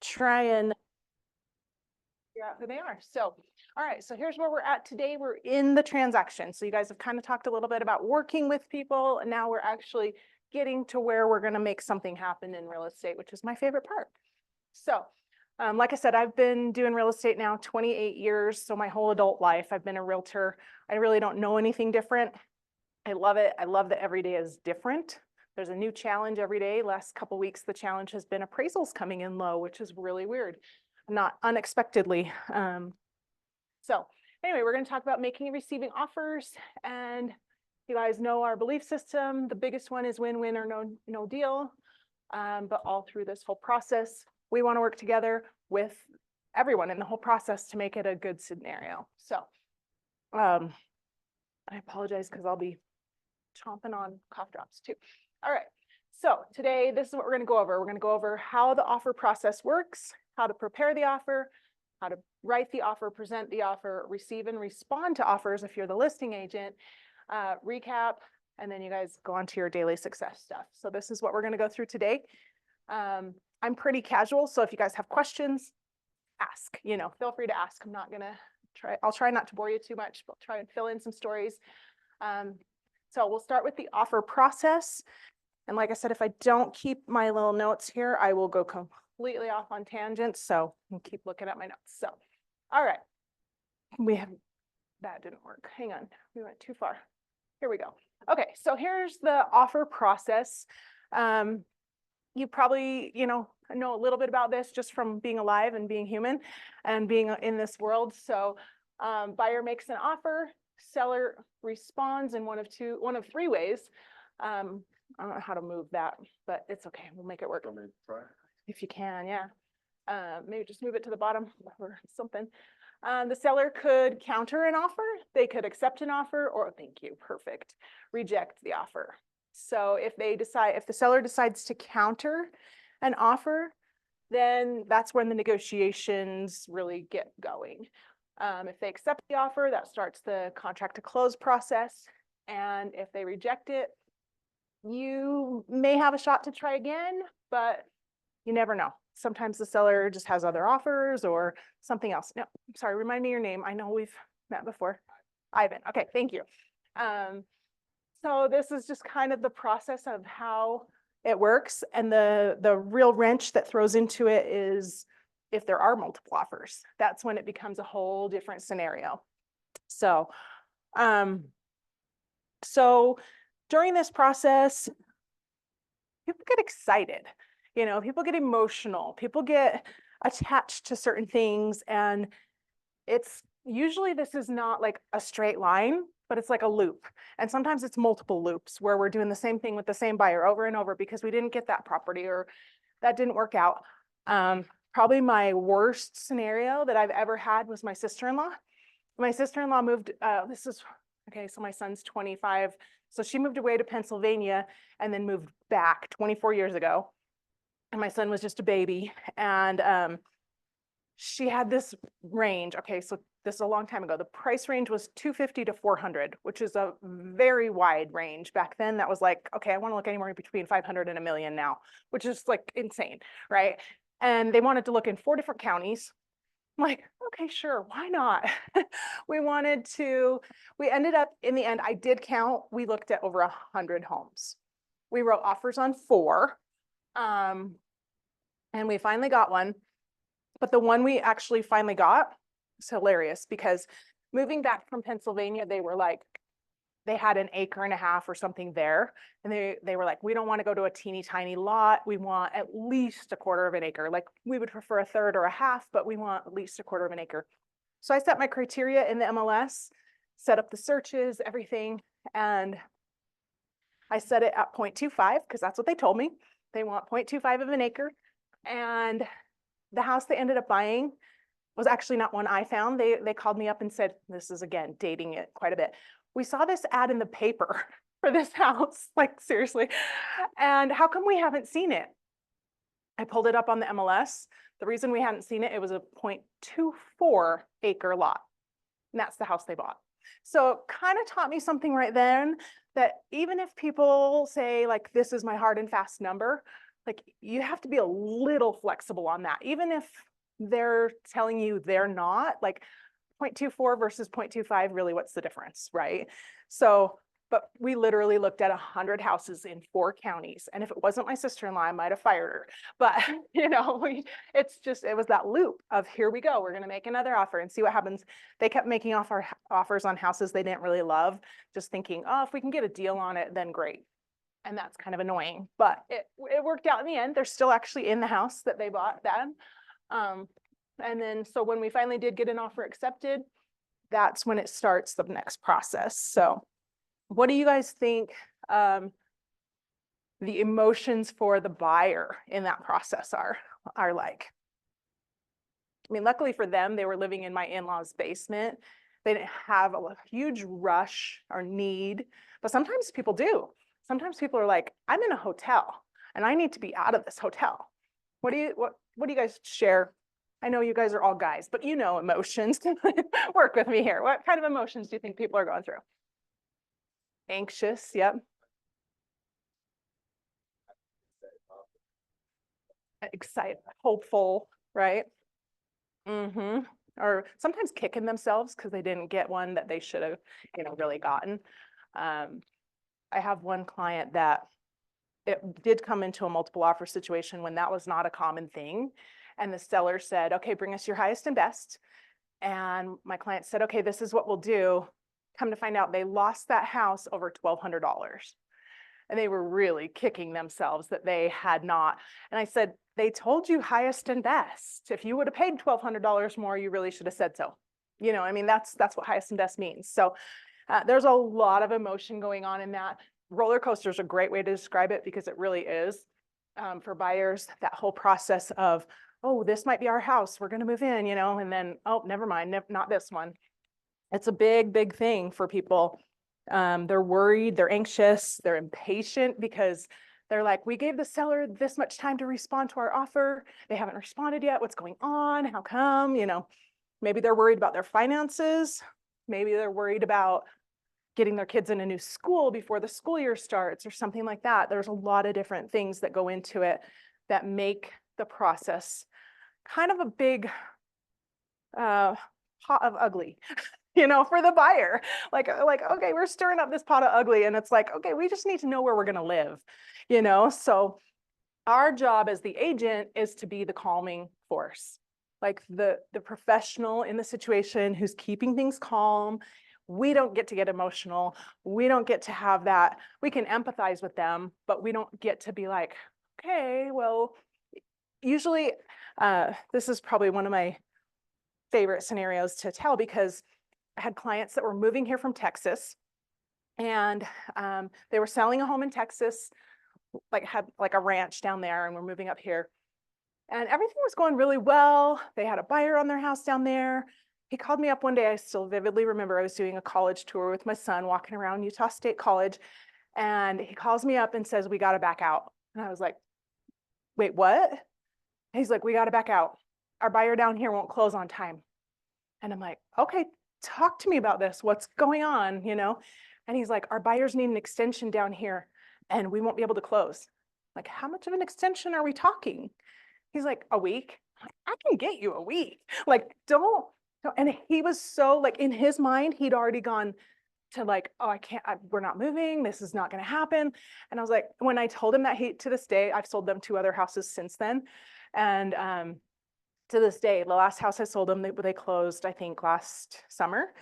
try and figure out who they are. So, all right, so here's where we're at today. We're in the transaction. So you guys have kind of talked a little bit about working with people, and now we're actually getting to where we're going to make something happen in real estate, which is my favorite part. So, like I said, I've been doing real estate now 28 years. So my whole adult life, I've been a realtor. I really don't know anything different. I love it. I love that every day is different. There's a new challenge every day. Last couple weeks, the challenge has been appraisals coming in low, which is really weird, not unexpectedly. So anyway, we're going to talk about making and receiving offers. And you guys know our belief system. The biggest one is win-win or no deal. But all through this whole process, we want to work together with everyone in the whole process to make it a good scenario. So I apologize because I'll be chomping on cough drops too. All right, so today, this is what we're going to go over. We're going to go over how the offer process works, how to prepare the offer, how to write the offer, present the offer, receive and respond to offers if you're the listing agent, recap, and then you guys go on to your daily success stuff. So this is what we're going to go through today. I'm pretty casual, so if you guys have questions, ask, feel free to ask. I'll try not to bore you too much, but I'll try and fill in some stories. So we'll start with the offer process. And like I said, if I don't keep my little notes here, I will go completely off on tangents. So I'll keep looking at my notes. So, all right. That didn't work. Hang on. We went too far. Here we go. Okay. So here's the offer process. You probably, know a little bit about this just from being alive and being human and being in this world. So buyer makes an offer. Seller responds in one of three ways. I don't know how to move that, but it's okay. We'll make it work. If you can, yeah. Maybe just move it to the bottom or something. The seller could counter an offer. They could accept an offer or, thank you, perfect, reject the offer. So if the seller decides to counter an offer, then that's when the negotiations really get going. If they accept the offer, that starts the contract to close process. And if they reject it, you may have a shot to try again, but you never know. Sometimes the seller just has other offers or something else. No, sorry, remind me your name. I know we've met before. Ivan. Okay, thank you. So this is just kind of the process of how it works. And the real wrench that throws into it is if there are multiple offers. That's when it becomes a whole different scenario. So, during this process, people get excited, people get emotional, people get attached to certain things. And it's usually, this is not like a straight line, but it's like a loop. And sometimes it's multiple loops where we're doing the same thing with the same buyer over and over because we didn't get that property or that didn't work out. Probably my worst scenario that I've ever had was my sister-in-law. My sister-in-law moved, so my son's 25. So she moved away to Pennsylvania and then moved back 24 years ago. And my son was just a baby. And she had this range. Okay, so this is a long time ago. The price range was $250 to $400, which is a very wide range. Back then, that was like, okay, I want to look anywhere between 500 and $1 million now, which is like insane, right? And they wanted to look in 4 different counties. I'm like, okay, sure, why not? We ended up, in the end, I did count, we looked at over 100 homes. We wrote offers on 4, and we finally got one. But the one we actually finally got is hilarious because moving back from Pennsylvania, they had an acre and a half or something there. And they were like, we don't want to go to a teeny tiny lot. We want at least 1/4 of an acre. Like we would prefer 1/3 or a half, but we want at least 1/4 of an acre. So I set my criteria in the MLS, set up the searches, everything. And I set it at 0.25 because that's what they told me. They want 0.25 of an acre. And the house they ended up buying was actually not one I found. They called me up and said, this is again, dating it quite a bit. We saw this ad in the paper for this house, like seriously. And how come we haven't seen it? I pulled it up on the MLS. The reason we hadn't seen it, it was a 0.24 acre lot. And that's the house they bought. So it kind of taught me something right then that even if people say like, this is my hard and fast number, like you have to be a little flexible on that, even if they're telling you they're not, like 0.24 versus 0.25, really, what's the difference, right? So, but we literally looked at 100 houses in 4 counties. And if it wasn't my sister-in-law, I might have fired her. But, you know, it was that loop of here we go. We're going to make another offer and see what happens. They kept making offers on houses they didn't really love, just thinking, oh, if we can get a deal on it, then great. And that's kind of annoying, but it worked out in the end. They're still actually in the house that they bought then. And then, so when we finally did get an offer accepted, that's when it starts the next process. So what do you guys think the emotions for the buyer in that process are like? I mean, luckily for them, they were living in my in-laws' basement. They didn't have a huge rush or need, but sometimes people do. Sometimes people are like, I'm in a hotel and I need to be out of this hotel. What do you guys share? I know you guys are all guys, but you know emotions. Work with me here. What kind of emotions do you think people are going through? Anxious, yep. Excited, hopeful, right? Mm-hmm. Or sometimes kicking themselves because they didn't get one that they should have, really gotten. I have one client that it did come into a multiple offer situation when that was not a common thing. And the seller said, okay, bring us your highest and best. And my client said, okay, this is what we'll do. Come to find out they lost that house over $1,200. And they were really kicking themselves that they had not. And I said, they told you highest and best. If you would have paid $1,200 more, you really should have said so. I mean, that's what highest and best means. So there's a lot of emotion going on in that. Roller coaster is a great way to describe it because it really is. For buyers, that whole process of, oh, this might be our house, we're going to move in, and then, oh, never mind, not this one. It's a big, big thing for people. They're worried, they're anxious, they're impatient because they're like, we gave the seller this much time to respond to our offer. They haven't responded yet. What's going on? How come? Maybe they're worried about their finances. Maybe they're worried about getting their kids in a new school before the school year starts or something like that. There's a lot of different things that go into it that make the process kind of a big pot of ugly, for the buyer. Like, okay, we're stirring up this pot of ugly and it's like, okay, we just need to know where we're going to live, So our job as the agent is to be the calming force, like the professional in the situation who's keeping things calm. We don't get to get emotional. We don't get to have that. We can empathize with them, but we don't get to be like, okay, well, usually this is probably one of my favorite scenarios to tell because I had clients that were moving here from Texas and they were selling a home in Texas, had a ranch down there and we're moving up here. And everything was going really well. They had a buyer on their house down there. He called me up one day. I still vividly remember I was doing a college tour with my son, walking around Utah State College. And he calls me up and says, we got to back out. And I was like, wait, what? And he's like, we got to back out. Our buyer down here won't close on time. And I'm like, okay, talk to me about this. What's going on? And he's like, our buyers need an extension down here and we won't be able to close. Like, how much of an extension are we talking? He's like, a week. I can get you a week. Like, don't. And he was so in his mind, he'd already gone to oh, we're not moving. This is not going to happen. And I was like, when I told him that, to this day, I've sold them 2 other houses since then. And to this day, the last house I sold them, they closed, I think, last summer.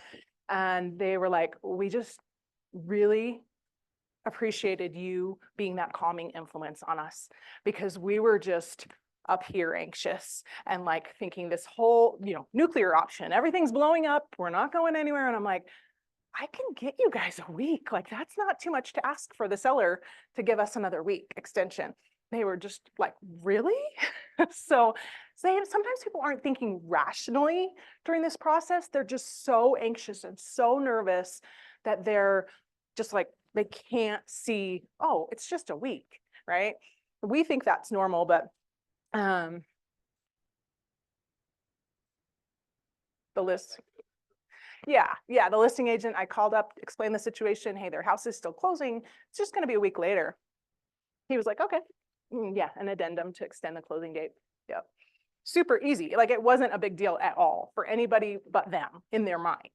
And they were like, we just really appreciated you being that calming influence on us because we were just up here anxious and thinking this whole, nuclear option, everything's blowing up, we're not going anywhere. And I'm like, I can get you guys a week. That's not too much to ask for the seller to give us another week extension. They were just like, really? So sometimes people aren't thinking rationally during this process. They're just so anxious and so nervous that they're just they can't see, oh, it's just a week, right? We think that's normal, but the list. Yeah, the listing agent, I called up, explained the situation. Hey, their house is still closing. It's just going to be a week later. He was like, okay. Yeah, an addendum to extend the closing date. Yep. Super easy. Like it wasn't a big deal at all for anybody but them in their mind.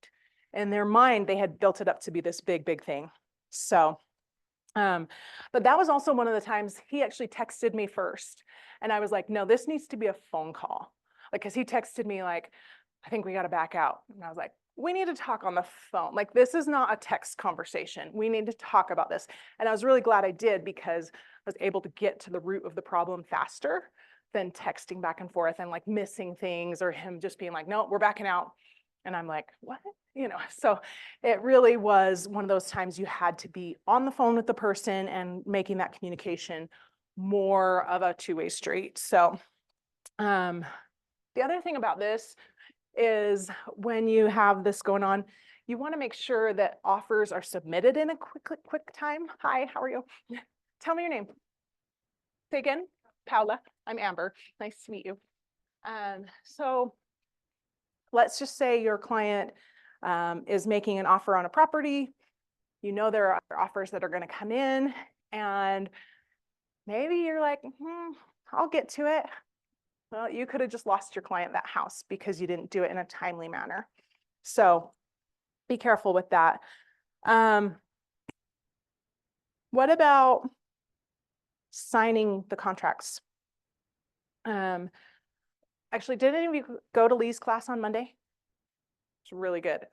In their mind, they had built it up to be this big, big thing. So, but that was also one of the times he actually texted me first. And I was like, no, this needs to be a phone call. Like, cause he texted me like, I think we got to back out. And I was like, we need to talk on the phone. Like, this is not a text conversation. We need to talk about this. And I was really glad I did because I was able to get to the root of the problem faster than texting back and forth and like missing things or him just being like, no, we're backing out. And I'm like, what? So it really was one of those times you had to be on the phone with the person and making that communication more of a two-way street. So the other thing about this is when you have this going on, you want to make sure that offers are submitted in a quick time. Hi, how are you? Tell me your name. Say again. Paula. I'm Amber. Nice to meet you. So let's just say your client is making an offer on a property. You know there are other offers that are going to come in, and maybe you're like, I'll get to it. Well, you could have just lost your client that house because you didn't do it in a timely manner. So be careful with that. What about signing the contracts? Actually, did any of you go to Lee's class on Monday? It's really good.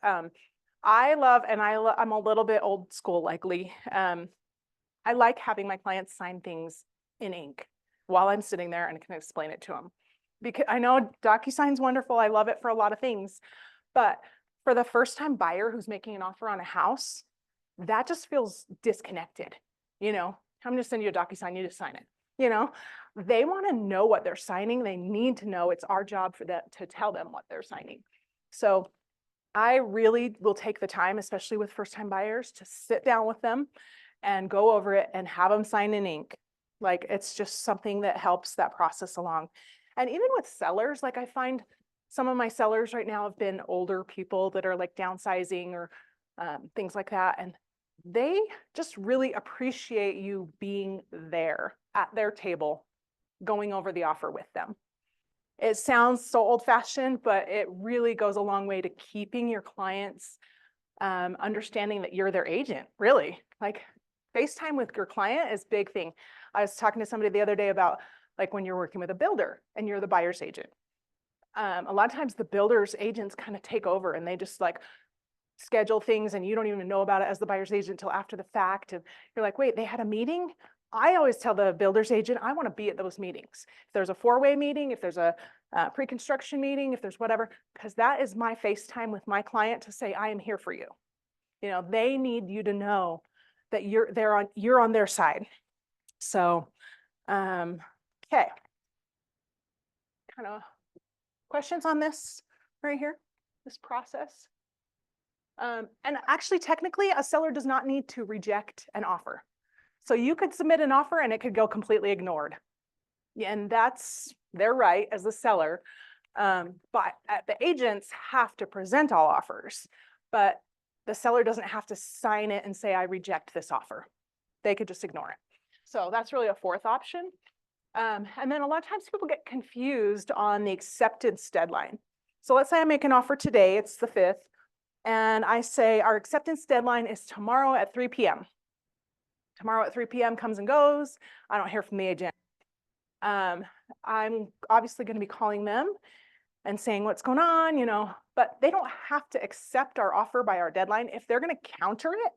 I love, and I'm a little bit old school like Lee. I like having my clients sign things in ink while I'm sitting there and can explain it to them. Because I know DocuSign's wonderful. I love it for a lot of things. But for the first time buyer who's making an offer on a house, that just feels disconnected. I'm going to send you a DocuSign, you just sign it. They want to know what they're signing. They need to know. It's our job for that to tell them what they're signing. So I really will take the time, especially with first-time buyers, to sit down with them and go over it and have them sign in ink. Like it's just something that helps that process along. And even with sellers, like I find some of my sellers right now have been older people that are like downsizing or things like that. And they just really appreciate you being there at their table, going over the offer with them. It sounds so old-fashioned, but it really goes a long way to keeping your clients understanding that you're their agent, really. Like FaceTime with your client is a big thing. I was talking to somebody the other day about like when you're working with a builder and you're the buyer's agent. A lot of times the builder's agents kind of take over and they just like schedule things and you don't even know about it as the buyer's agent until after the fact. And you're like, wait, they had a meeting? I always tell the builder's agent, I want to be at those meetings. If there's a four-way meeting, if there's a pre-construction meeting, if there's whatever, because that is my FaceTime with my client to say, I am here for you. They need you to know that you're on their side. So, okay. Kind of questions on this right here, this process? And actually, technically, a seller does not need to reject an offer. So you could submit an offer and it could go completely ignored. And that's their right as the seller. But the agents have to present all offers, but the seller doesn't have to sign it and say, I reject this offer. They could just ignore it. So that's really a fourth option. And then a lot of times people get confused on the acceptance deadline. So let's say I make an offer today, it's the 5th, and I say our acceptance deadline is tomorrow at 3 p.m. Tomorrow at 3 p.m. comes and goes. I don't hear from the agent. I'm obviously going to be calling them and saying what's going on, but they don't have to accept our offer by our deadline. If they're going to counter it,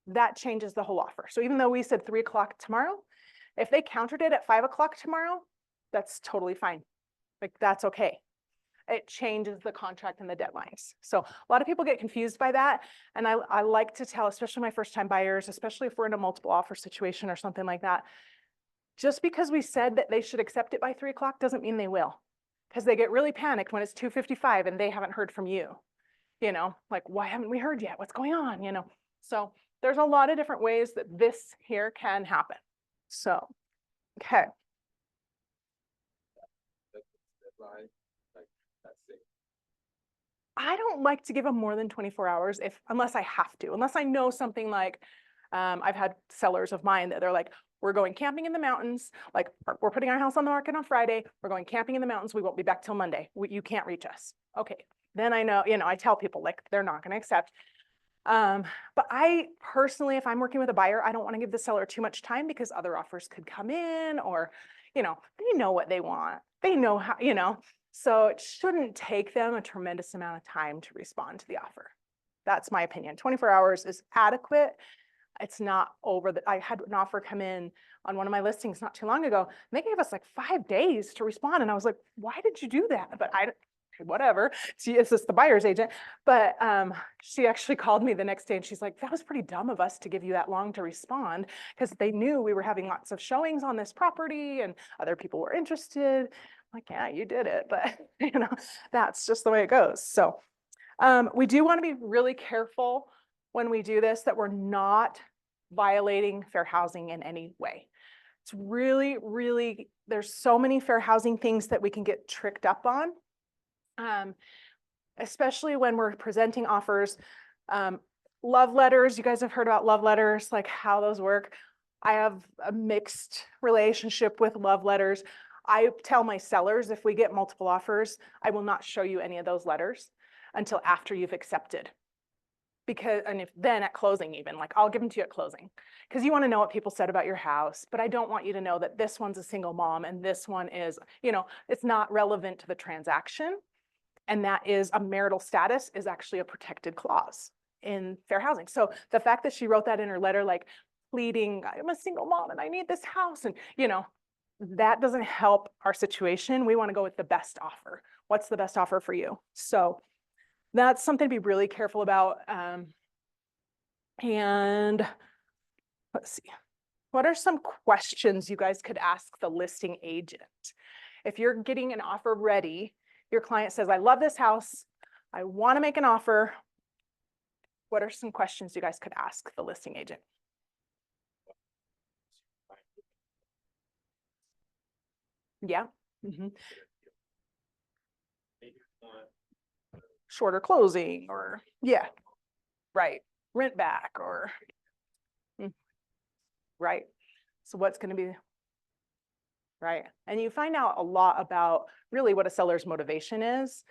that changes the whole offer. So even though we said 3 o'clock tomorrow, if they countered it at 5 o'clock tomorrow, that's totally fine. Like that's okay. It changes the contract and the deadlines. So a lot of people get confused by that. And I like to tell, especially my first time buyers, especially if we're in a multiple offer situation or something like that, just because we said that they should accept it by 3 o'clock doesn't mean they will. Because they get really panicked when it's 2:55 and they haven't heard from you. Like, why haven't we heard yet? What's going on? So there's a lot of different ways that this here can happen. So, okay. I don't like to give them more than 24 hours unless I have to, unless I know something like, I've had sellers of mine that they're like, we're going camping in the mountains. Like we're putting our house on the market on Friday. We're going camping in the mountains. We won't be back till Monday. You can't reach us. Okay. Then I know, I tell people like they're not going to accept. But I personally, if I'm working with a buyer, I don't want to give the seller too much time because other offers could come in or, they know what they want. They know how, so it shouldn't take them a tremendous amount of time to respond to the offer. That's my opinion. 24 hours is adequate. It's not over I had an offer come in on one of my listings not too long ago. And they gave us like 5 days to respond. And I was like, why did you do that? But whatever. It's just the buyer's agent. But she actually called me the next day and she's like, that was pretty dumb of us to give you that long to respond because they knew we were having lots of showings on this property and other people were interested. I'm like, yeah, you did it. But that's just the way it goes. So we do want to be really careful when we do this that we're not violating fair housing in any way. It's really, really, there's so many fair housing things that we can get tricked up on. Especially when we're presenting offers. Love letters, you guys have heard about love letters, like how those work. I have a mixed relationship with love letters. I tell my sellers if we get multiple offers, I will not show you any of those letters until after you've accepted. And if then at closing even, like I'll give them to you at closing because you want to know what people said about your house, but I don't want you to know that this one's a single mom and this one is, it's not relevant to the transaction. And that is a marital status is actually a protected clause in fair housing. So the fact that she wrote that in her letter, like pleading, I'm a single mom and I need this house. And, that doesn't help our situation. We want to go with the best offer. What's the best offer for you? So that's something to be really careful about. And let's see, what are some questions you guys could ask the listing agent? If you're getting an offer ready, your client says, I love this house. I want to make an offer. What are some questions you guys could ask the listing agent? Yeah. Shorter closing or, yeah, right. Rent back or, right. So what's going to be, right. And you find out a lot about really what a seller's motivation is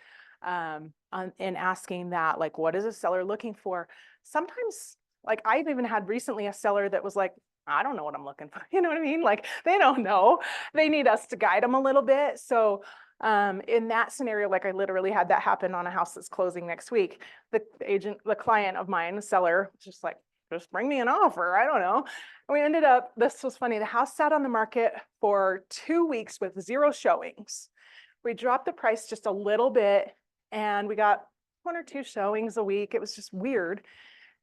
in asking that, like, what is a seller looking for? Sometimes, like I've even had recently a seller that was like, I don't know what I'm looking for. You know what I mean? Like they don't know. They need us to guide them a little bit. So in that scenario, like I literally had that happen on a house that's closing next week. The client of mine, the seller, was just like, just bring me an offer. I don't know. And we ended up, this was funny. The house sat on the market for 2 weeks with 0 showings. We dropped the price just a little bit and we got 1 or 2 showings a week. It was just weird.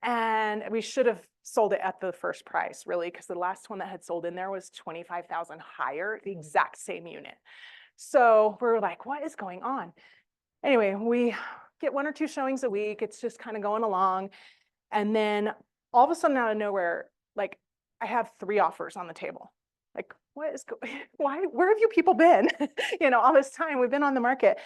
And we should have sold it at the first price, really, because the last one that had sold in there was 25,000 higher, the exact same unit. So we're like, what is going on? Anyway, we get 1 or 2 showings a week. It's just kind of going along. And then all of a sudden out of nowhere, like I have 3 offers on the table. Like, where have you people been? All this time we've been on the market.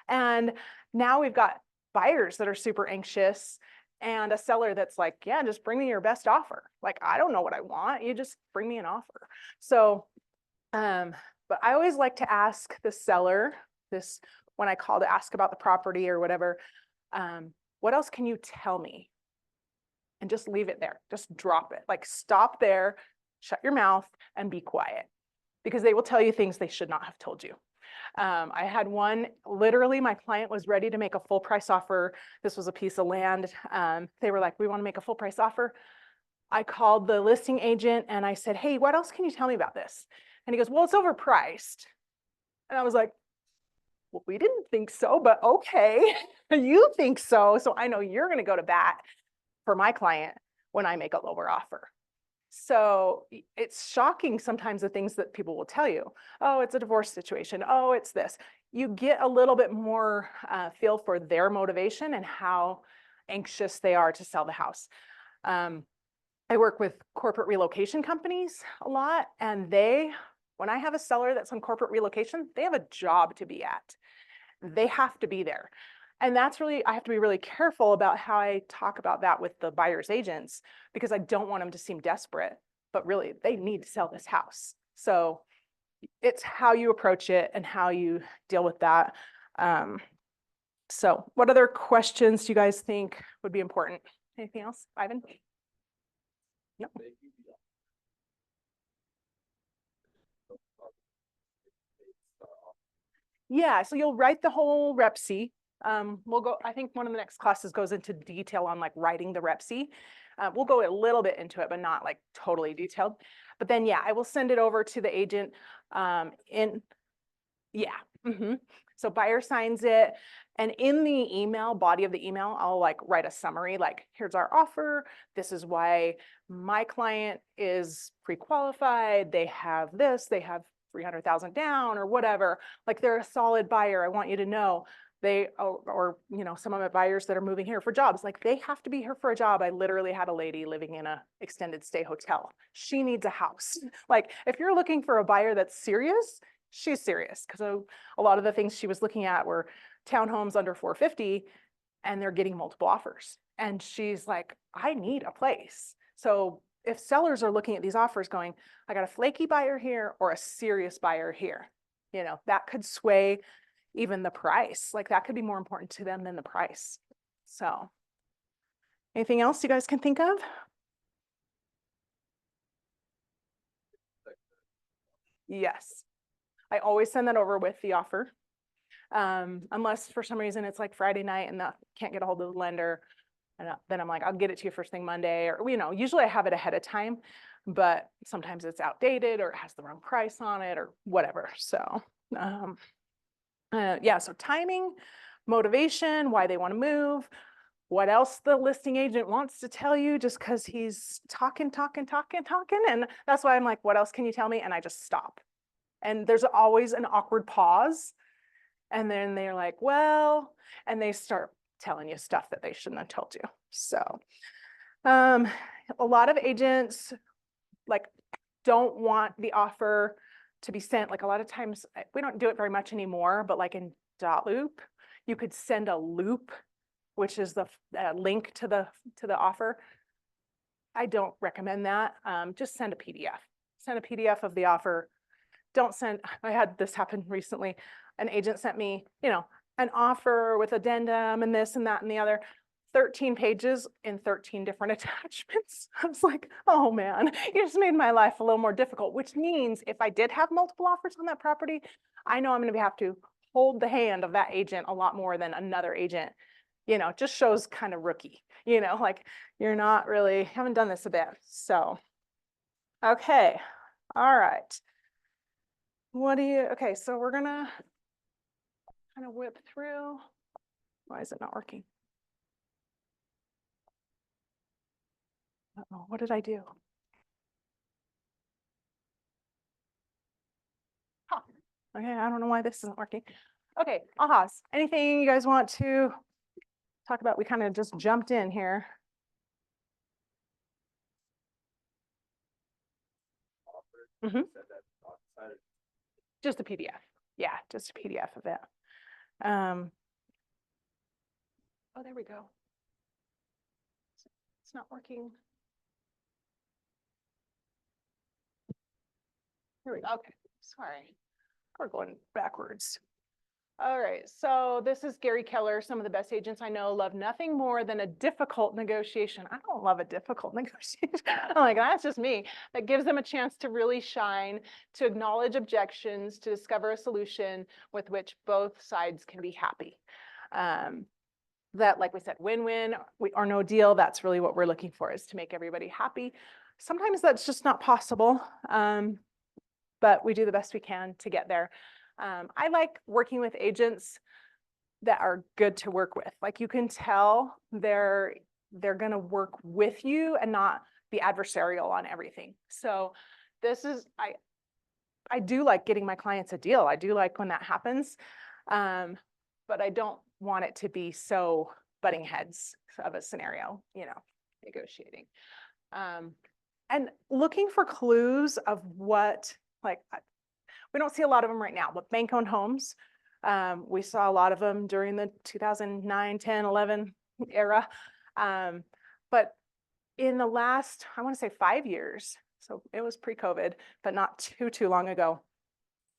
And now we've got buyers that are super anxious and a seller that's like, yeah, just bring me your best offer. Like, I don't know what I want. You just bring me an offer. So, but I always like to ask the seller this when I call to ask about the property or whatever, what else can you tell me? And just leave it there. Just drop it. Like stop there, shut your mouth and be quiet because they will tell you things they should not have told you. I had one, literally my client was ready to make a full price offer. This was a piece of land. They were like, we want to make a full price offer. I called the listing agent and I said, hey, what else can you tell me about this? And he goes, well, it's overpriced. And I was like, well, we didn't think so, but okay, you think so. So I know you're going to go to bat for my client when I make a lower offer. So it's shocking sometimes the things that people will tell you. Oh, it's a divorce situation. Oh, it's this. You get a little bit more feel for their motivation and how anxious they are to sell the house. I work with corporate relocation companies a lot, and when I have a seller that's on corporate relocation, they have a job to be at. They have to be there. And that's really, I have to be really careful about how I talk about that with the buyer's agents because I don't want them to seem desperate. but really they need to sell this house. So it's how you approach it and how you deal with that. So what other questions do you guys think would be important? Anything else, Ivan? No. Yeah, so you'll write the whole rep C. We'll go, I think one of the next classes goes into detail on like writing the rep C. We'll go a little bit into it, but not like totally detailed. But then, yeah, I will send it over to the agent yeah. So buyer signs it. And in the email, body of the email, I'll like write a summary, like here's our offer. This is why my client is pre-qualified. They have this, they have 300,000 down or whatever. Like they're a solid buyer. I want you to know they, or you know, some of my buyers that are moving here for jobs, like they have to be here for a job. I literally had a lady living in a extended stay hotel. She needs a house. Like if you're looking for a buyer that's serious, she's serious, because a lot of the things she was looking at were townhomes under 450 and they're getting multiple offers. And she's like, I need a place. So if sellers are looking at these offers going, I got a flaky buyer here or a serious buyer here, you know, that could sway even the price. Like that could be more important to them than the price. So anything else you guys can think of? Yes. I always send that over with the offer. Unless for some reason it's like Friday night and that can't get a hold of the lender. And then I'm like, I'll get it to you first thing Monday, or, you know, usually I have it ahead of time, but sometimes it's outdated or it has the wrong price on it or whatever. So, yeah, so timing, motivation, why they want to move, what else the listing agent wants to tell you just because he's talking. And that's why I'm like, what else can you tell me? And I just stop. And there's always an awkward pause. And then they're like, well, and they start telling you stuff that they shouldn't have told you. So a lot of agents like don't want the offer to be sent. Like a lot of times, we don't do it very much anymore, but like in Dotloop, you could send a loop, which is the link to the offer. I don't recommend that. Just send a PDF. Send a PDF of the offer. Don't send, I had this happen recently. An agent sent me, you know, an offer with addendum and this and that and the other, 13 pages in 13 different attachments. I was like, oh man, you just made my life a little more difficult, which means if I did have multiple offers on that property, I know I'm going to have to hold the hand of that agent a lot more than another agent. You know, it just shows kind of rookie, you know, like you're not really, haven't done this a bit. So, okay. All right. What do you, okay, so we're gonna kind of whip through. Why is it not working? Uh-oh, what did I do? Huh. Okay, I don't know why this isn't working. Okay, ahas. Anything you guys want to talk about? We kind of just jumped in here. Just a PDF. Yeah, just a PDF of it. Oh, there we go. It's not working. Here we go. Okay, sorry. We're going backwards. All right, so this is Gary Keller. Some of the best agents I know love nothing more than a difficult negotiation. I don't love a difficult negotiation. I'm like, that's just me. That gives them a chance to really shine, to acknowledge objections, to discover a solution with which both sides can be happy. That, like we said, win-win or no deal, that's really what we're looking for, is to make everybody happy. Sometimes that's just not possible, but we do the best we can to get there. I like working with agents that are good to work with. Like you can tell they're gonna work with you and not be adversarial on everything. So this is, I do like getting my clients a deal. I do like when that happens, but I don't want it to be so butting heads of a scenario, you know, negotiating. And looking for clues of what, like, we don't see a lot of them right now, but bank-owned homes, we saw a lot of them during the 2009, 10, 11 era. But in the last, I want to say 5 years, So it was pre-COVID, but not too long ago.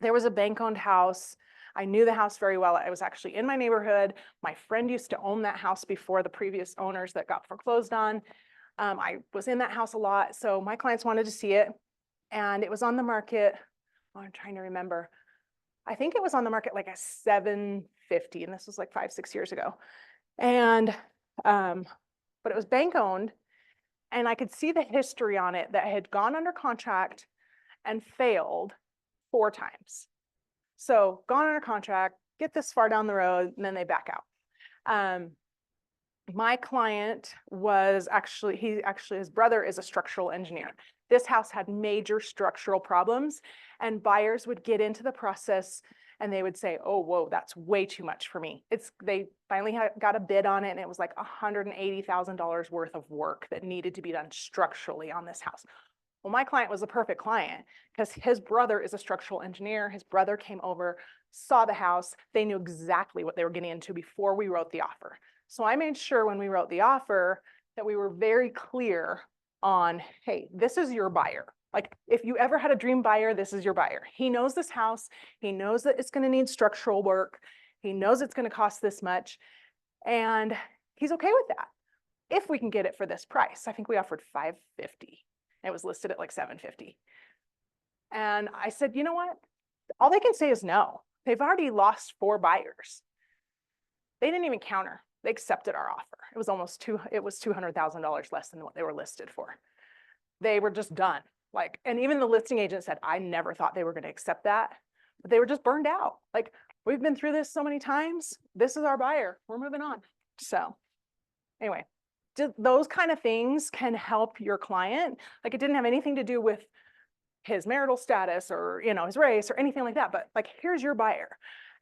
There was a bank-owned house. I knew the house very well. I was actually in my neighborhood. My friend used to own that house before the previous owners that got foreclosed on. I was in that house a lot, so my clients wanted to see it, and it was on the market. Oh, I'm trying to remember. I think it was on the market like a $750, and this was like 5-6 years ago. And but it was bank owned, and I could see the history on it that had gone under contract and failed 4 times. So gone under contract, get this far down the road, and then they back out. My client was his brother is a structural engineer. This house had major structural problems, and buyers would get into the process and they would say, oh, whoa, that's way too much for me. They finally got a bid on it, and it was like $180,000 worth of work that needed to be done structurally on this house. Well, my client was a perfect client because his brother is a structural engineer. His brother came over, saw the house. They knew exactly what they were getting into before we wrote the offer. So I made sure when we wrote the offer that we were very clear on, hey, this is your buyer. Like, if you ever had a dream buyer, this is your buyer. He knows this house. He knows that it's going to need structural work. He knows it's going to cost this much. And he's okay with that if we can get it for this price. I think we offered $550. It was listed at like $750. And I said, you know what? All they can say is no. They've already lost 4 buyers. They didn't even counter. They accepted our offer. It was $200,000 less than what they were listed for. They were just done. Like, and even the listing agent said, I never thought they were going to accept that, but they were just burned out. Like, we've been through this so many times. This is our buyer. We're moving on. So anyway, just those kind of things can help your client. Like, it didn't have anything to do with his marital status or, his race or anything like that, but like, here's your buyer.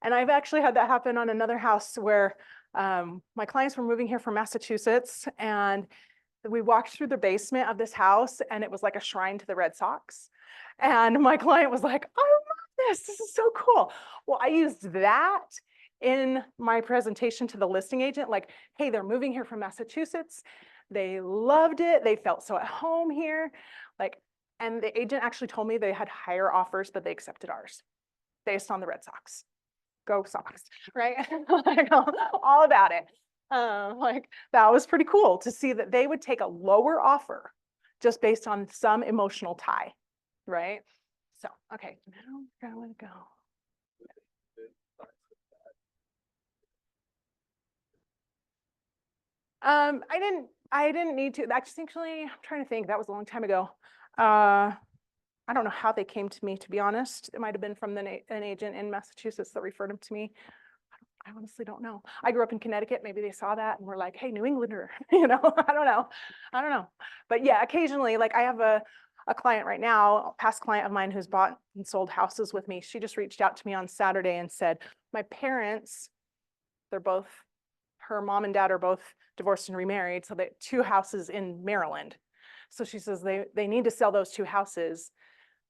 And I've actually had that happen on another house where my clients were moving here from Massachusetts, and we walked through the basement of this house, and it was like a shrine to the Red Sox. And my client was like, I love this. This is so cool. Well, I used that in my presentation to the listing agent, like, hey, they're moving here from Massachusetts. They loved it. They felt so at home here. Like, and the agent actually told me they had higher offers, but they accepted ours based on the Red Sox. Go Sox, right? Like, all about it. Like, that was pretty cool to see that they would take a lower offer just based on some emotional tie, right? So, okay, now where would go? I didn't need to. Actually, I'm trying to think. That was a long time ago. I don't know how they came to me, to be honest. It might have been from an agent in Massachusetts that referred them to me. I honestly don't know. I grew up in Connecticut. Maybe they saw that and were like, hey, New Englander, I don't know. But yeah, occasionally, like, I have a client right now, a past client of mine who's bought and sold houses with me. She just reached out to me on Saturday and said, my parents, her mom and dad are both divorced and remarried. So they 2 houses in Maryland. So she says they need to sell those 2 houses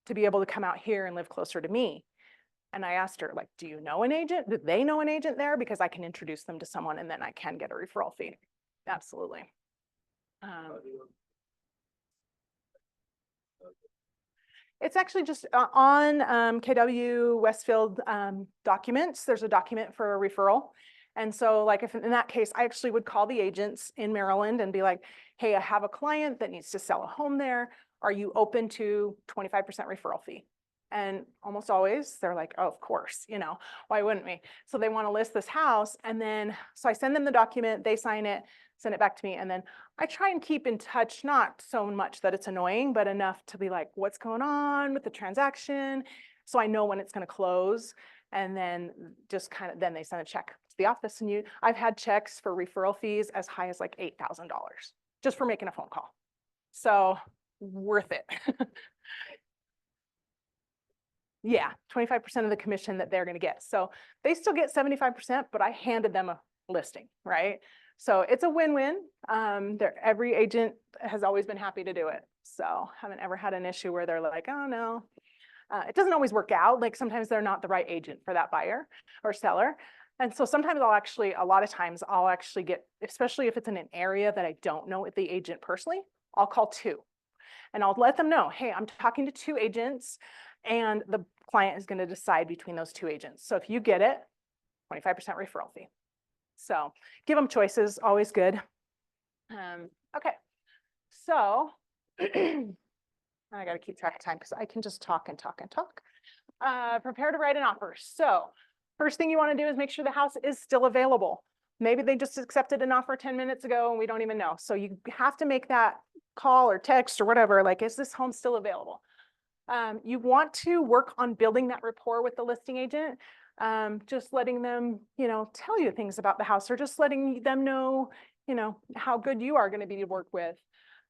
to be able to come out here and live closer to me. And I asked her, like, do you know an agent? Do they know an agent there? Because I can introduce them to someone and then I can get a referral fee. Absolutely. It's actually just on KW Westfield documents. There's a document for a referral. And so, like, if in that case, I actually would call the agents in Maryland and be like, hey, I have a client that needs to sell a home there. Are you open to 25% referral fee? And almost always they're like, oh, of course, why wouldn't we? So they want to list this house. And then, so I send them the document, they sign it, send it back to me. And then I try and keep in touch, not so much that it's annoying, but enough to be like, what's going on with the transaction? So I know when it's going to close. And then just then they send a check to the office. And I've had checks for referral fees as high as like $8,000 just for making a phone call. So worth it. Yeah, 25% of the commission that they're going to get. So they still get 75%, but I handed them a listing, right? So it's a win-win. Every agent has always been happy to do it. So haven't ever had an issue where they're like, oh no. It doesn't always work out. Like, sometimes they're not the right agent for that buyer or seller. And so sometimes a lot of times I'll actually get, especially if it's in an area that I don't know the agent personally, I'll call 2. And I'll let them know, hey, I'm talking to 2 agents and the client is going to decide between those 2 agents. So if you get it, 25% referral fee. So give them choices, always good. Okay, so I got to keep track of time because I can just talk and talk and talk. Prepare to write an offer. So first thing you want to do is make sure the house is still available. Maybe they just accepted an offer 10 minutes ago and we don't even know. So you have to make that call or text or whatever, like, is this home still available? You want to work on building that rapport with the listing agent, just letting them, tell you things about the house or just letting them know, how good you are going to be to work with.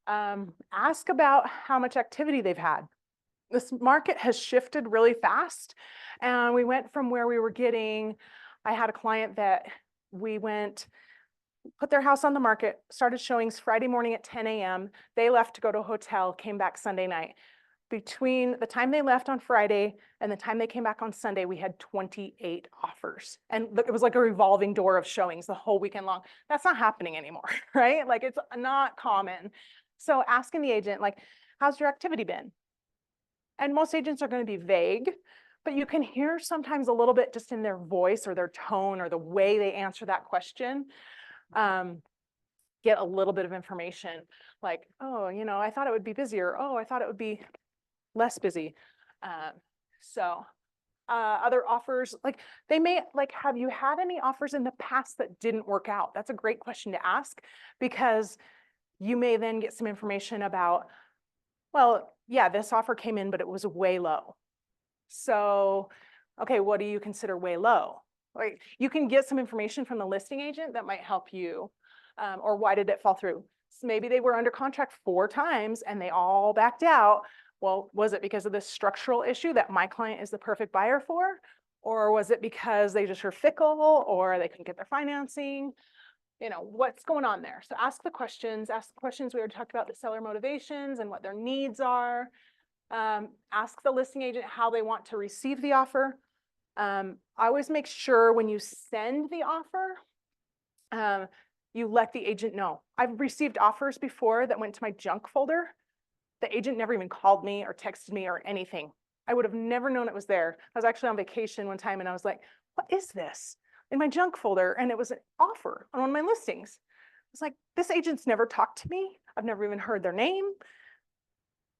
Ask about how much activity they've had. This market has shifted really fast. And we went from where we were getting, I had a client that put their house on the market, started showings Friday morning at 10 a.m. They left to go to a hotel, came back Sunday night. Between the time they left on Friday and the time they came back on Sunday, we had 28 offers. And it was like a revolving door of showings the whole weekend long. That's not happening anymore, right? Like, it's not common. So asking the agent, like, how's your activity been? And most agents are going to be vague, but you can hear sometimes a little bit just in their voice or their tone or the way they answer that question. Get a little bit of information like, oh, I thought it would be busier. Oh, I thought it would be less busy. Other offers, like, they may, like, have you had any offers in the past that didn't work out? That's a great question to ask, because you may then get some information about, well, yeah, this offer came in, but it was way low. So, okay, what do you consider way low? Like, you can get some information from the listing agent that might help you. Or why did it fall through? So maybe they were under contract 4 times and they all backed out. Well, was it because of this structural issue that my client is the perfect buyer for? Or was it because they just were fickle or they couldn't get their financing? What's going on there? So ask the questions. We already talked about the seller motivations and what their needs are. Ask the listing agent how they want to receive the offer. I always make sure when you send the offer, you let the agent know. I've received offers before that went to my junk folder. The agent never even called me or texted me or anything. I would have never known it was there. I was actually on vacation one time and I was like, what is this in my junk folder? And it was an offer on one of my listings. I was like, this agent's never talked to me. I've never even heard their name.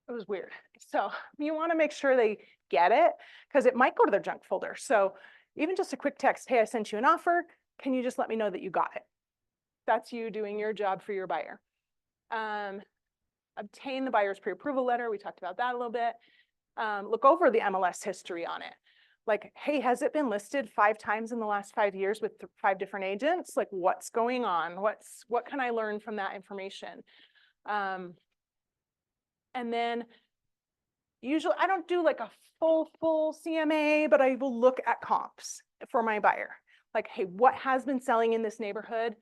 It was weird. So you want to make sure they get it, because it might go to their junk folder. So even just a quick text, hey, I sent you an offer. Can you just let me know that you got it? That's you doing your job for your buyer. Obtain the buyer's pre-approval letter. We talked about that a little bit. Look over the MLS history on it. Like, hey, has it been listed 5 times in the last 5 years with 5 different agents? Like, what's going on? What can I learn from that information? And then usually I don't do like a full CMA, but I will look at comps for my buyer. Like, hey, what has been selling in this neighborhood?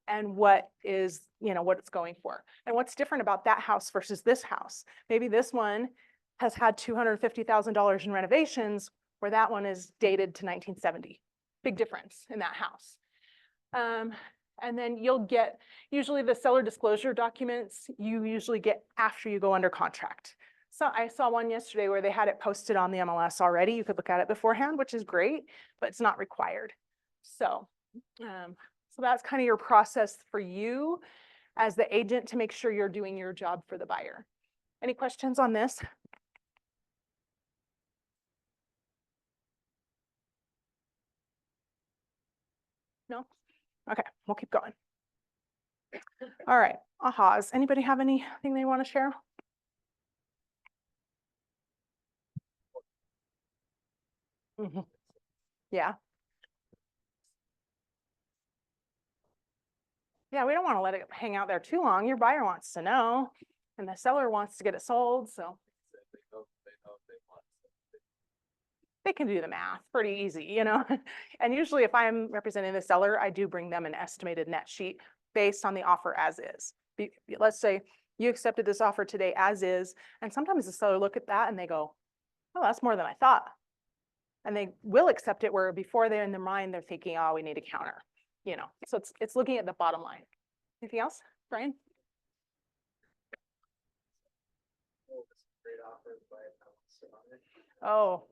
And what is, what it's going for, and what's different about that house versus this house. Maybe this one has had $250,000 in renovations, where that one is dated to 1970. Big difference in that house. And then you'll get, usually the seller disclosure documents, you usually get after you go under contract. So I saw one yesterday where they had it posted on the MLS already. You could look at it beforehand, which is great, but it's not required. So that's kind of your process for you as the agent to make sure you're doing your job for the buyer. Any questions on this? No? Okay, we'll keep going. All right, ahas. Anybody have anything they want to share? Yeah. Yeah, we don't want to let it hang out there too long. Your buyer wants to know, and the seller wants to get it sold, so they can do the math pretty easy, And usually if I'm representing the seller, I do bring them an estimated net sheet based on the offer as is. Let's say you accepted this offer today as is, and sometimes the seller look at that and they go, oh, that's more than I thought. And they will accept it, where before they're in their mind, they're thinking, oh, we need a counter, So it's looking at the bottom line. Anything else, Brian? Oh,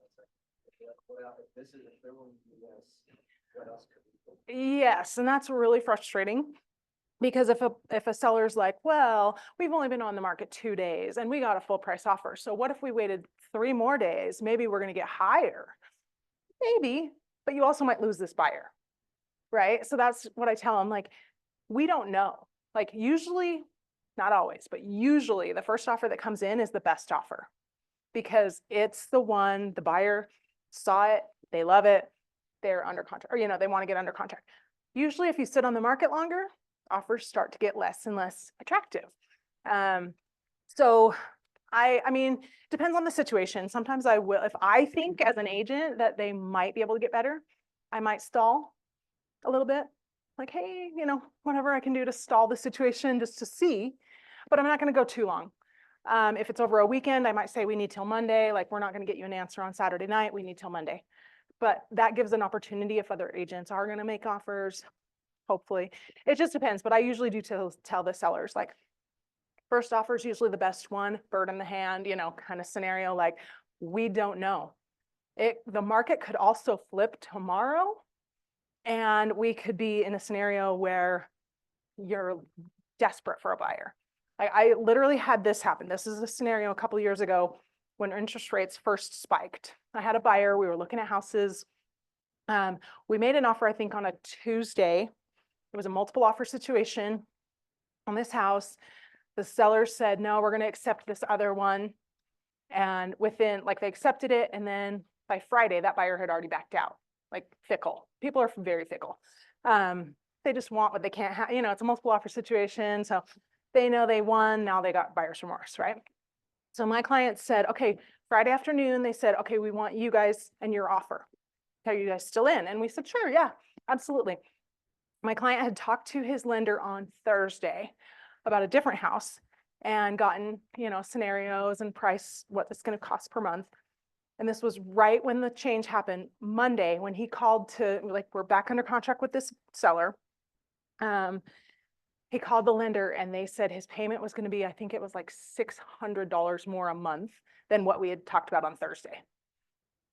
yes, and that's really frustrating because if a seller's like, well, we've only been on the market 2 days and we got a full price offer. So what if we waited 3 more days? Maybe we're going to get higher. Maybe, but you also might lose this buyer, right? So that's what I tell them. Like, we don't know. Like, usually, not always, but usually the first offer that comes in is the best offer because it's the one the buyer saw it, they love it, they're under contract, or they want to get under contract. Usually, if you sit on the market longer, offers start to get less and less attractive. So I mean, depends on the situation. Sometimes I will, if I think as an agent that they might be able to get better, I might stall a little bit. Like, hey, whatever I can do to stall the situation just to see, but I'm not going to go too long. If it's over a weekend, I might say we need till Monday. Like, we're not going to get you an answer on Saturday night. We need till Monday. But that gives an opportunity if other agents are going to make offers, hopefully. It just depends. But I usually do tell the sellers, like, first offer is usually the best one, bird in the hand, kind of scenario. Like, we don't know. The market could also flip tomorrow, and we could be in a scenario where you're desperate for a buyer. I literally had this happen. This is a scenario a couple of years ago when interest rates first spiked. I had a buyer. We were looking at houses. We made an offer, I think, on a Tuesday. It was a multiple offer situation on this house. The seller said, no, we're going to accept this other one. And within, like, they accepted it. And then by Friday, that buyer had already backed out. Like, fickle. People are very fickle. They just want what they can't have. It's a multiple offer situation. So they know they won. Now they got buyer's remorse, right? So my client said, okay, Friday afternoon, they said, okay, we want you guys and your offer. Are you guys still in? And we said, sure, yeah, absolutely. My client had talked to his lender on Thursday about a different house and gotten, scenarios and price, what it's going to cost per month. And this was right when the change happened. Monday, when he called to, like, we're back under contract with this seller. He called the lender and they said his payment was going to be, I think it was like $600 more a month than what we had talked about on Thursday.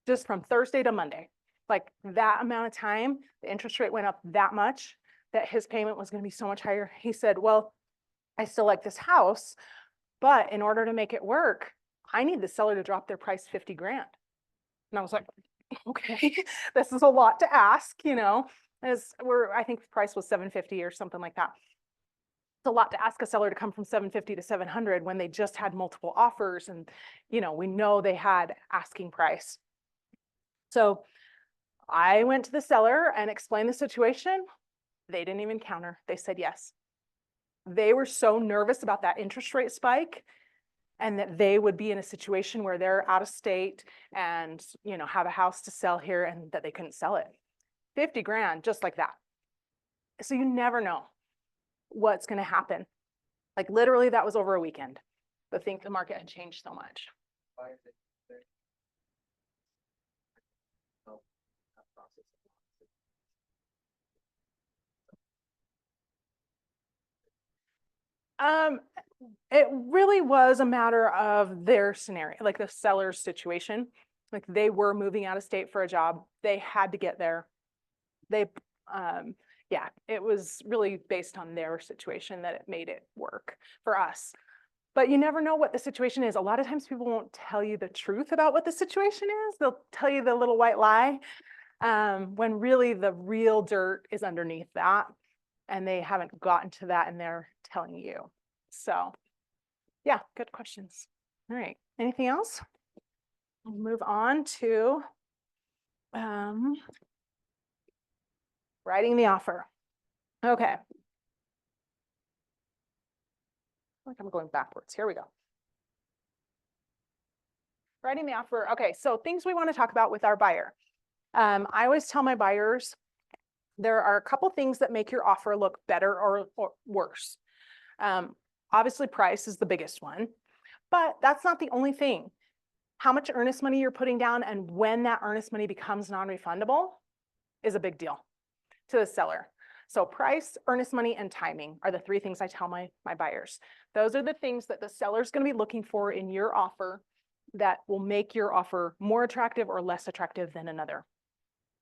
Just from Thursday to Monday, like that amount of time, the interest rate went up that much that his payment was going to be so much higher. He said, well, I still like this house, but in order to make it work, I need the seller to drop their price 50 grand. And I was like, okay, this is a lot to ask, I think the price was 750 or something like that. It's a lot to ask a seller to come from 750 to 700 when they just had multiple offers and, we know they had asking price. So I went to the seller and explained the situation. They didn't even counter. They said yes. They were so nervous about that interest rate spike and that they would be in a situation where they're out of state and, have a house to sell here and that they couldn't sell it. 50 grand, just like that. So you never know what's going to happen. Like, literally, that was over a weekend. But I think the market had changed so much. It really was a matter of their scenario, like the seller's situation. Like, they were moving out of state for a job. They had to get there. Yeah, it was really based on their situation that it made it work for us. But you never know what the situation is. A lot of times people won't tell you the truth about what the situation is. They'll tell you the little white lie, when really the real dirt is underneath that. And they haven't gotten to that and they're telling you. So yeah, good questions. All right, anything else? We'll move on to writing the offer. Okay. Like I'm going backwards. Here we go. Writing the offer. Okay, so things we want to talk about with our buyer. I always tell my buyers there are a couple things that make your offer look better or worse. Obviously, price is the biggest one, but that's not the only thing. How much earnest money you're putting down and when that earnest money becomes non-refundable is a big deal to the seller. So price, earnest money, and timing are the three things I tell my buyers. Those are the things that the seller's going to be looking for in your offer that will make your offer more attractive or less attractive than another.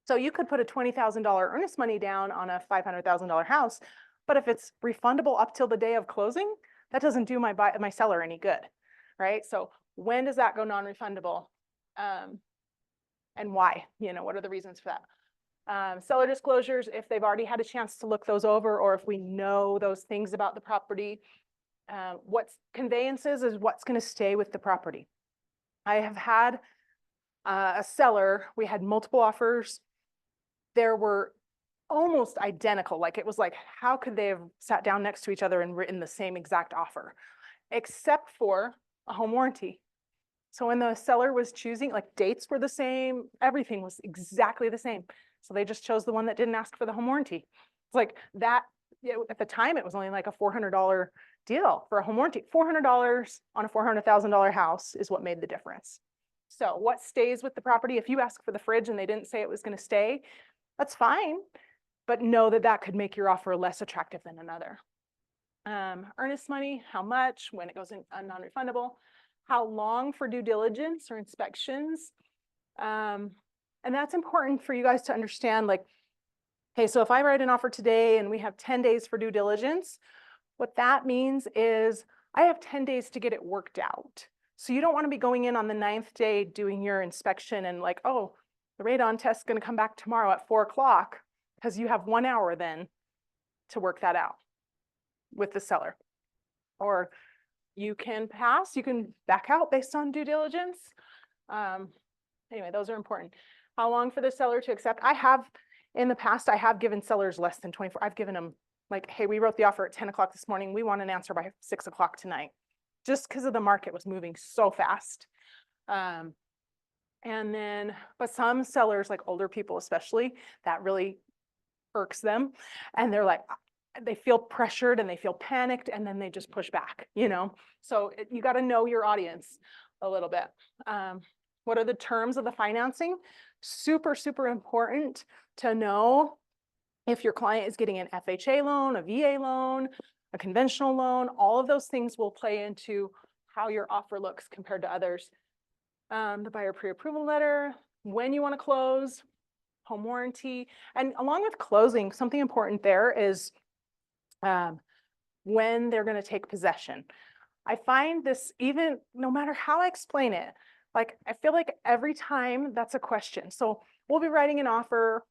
So you could put a $20,000 earnest money down on a $500,000 house, but if it's refundable up till the day of closing, that doesn't do my seller any good, right? So when does that go non-refundable? And why? What are the reasons for that? Seller disclosures, if they've already had a chance to look those over, or if we know those things about the property. What's conveyances is what's going to stay with the property. I have had a seller, we had multiple offers. There were almost identical. Like it was like, how could they have sat down next to each other and written the same exact offer, except for a home warranty. So when the seller was choosing, like dates were the same, everything was exactly the same. So they just chose the one that didn't ask for the home warranty. It's like that, at the time, it was only like a $400 deal for a home warranty. $400 on a $400,000 house is what made the difference. So what stays with the property? If you ask for the fridge and they didn't say it was going to stay, that's fine, but know that that could make your offer less attractive than another. Earnest money, how much, when it goes in non-refundable, how long for due diligence or inspections. And that's important for you guys to understand, like, okay, so if I write an offer today and we have 10 days for due diligence, what that means is I have 10 days to get it worked out. So you don't want to be going in on the 9th day doing your inspection and like, oh, the radon test is going to come back tomorrow at 4 o'clock, because you have 1 hour then to work that out with the seller. Or you can pass, you can back out based on due diligence. Anyway, those are important. How long for the seller to accept? In the past, I have given sellers less than 24. I've given them like, hey, we wrote the offer at 10 o'clock this morning. We want an answer by 6 o'clock tonight, just because of the market was moving so fast. And then, but some sellers, like older people especially, that really irks them. And they're like, they feel pressured and they feel panicked, and then they just push back, So you got to know your audience a little bit. What are the terms of the financing? Super, super important to know if your client is getting an FHA loan, a VA loan, a conventional loan. All of those things will play into how your offer looks compared to others. The buyer pre-approval letter, when you want to close, home warranty. And along with closing, something important there is when they're going to take possession. I find this, even no matter how I explain it, like I feel like every time that's a question. So we'll be writing an offer,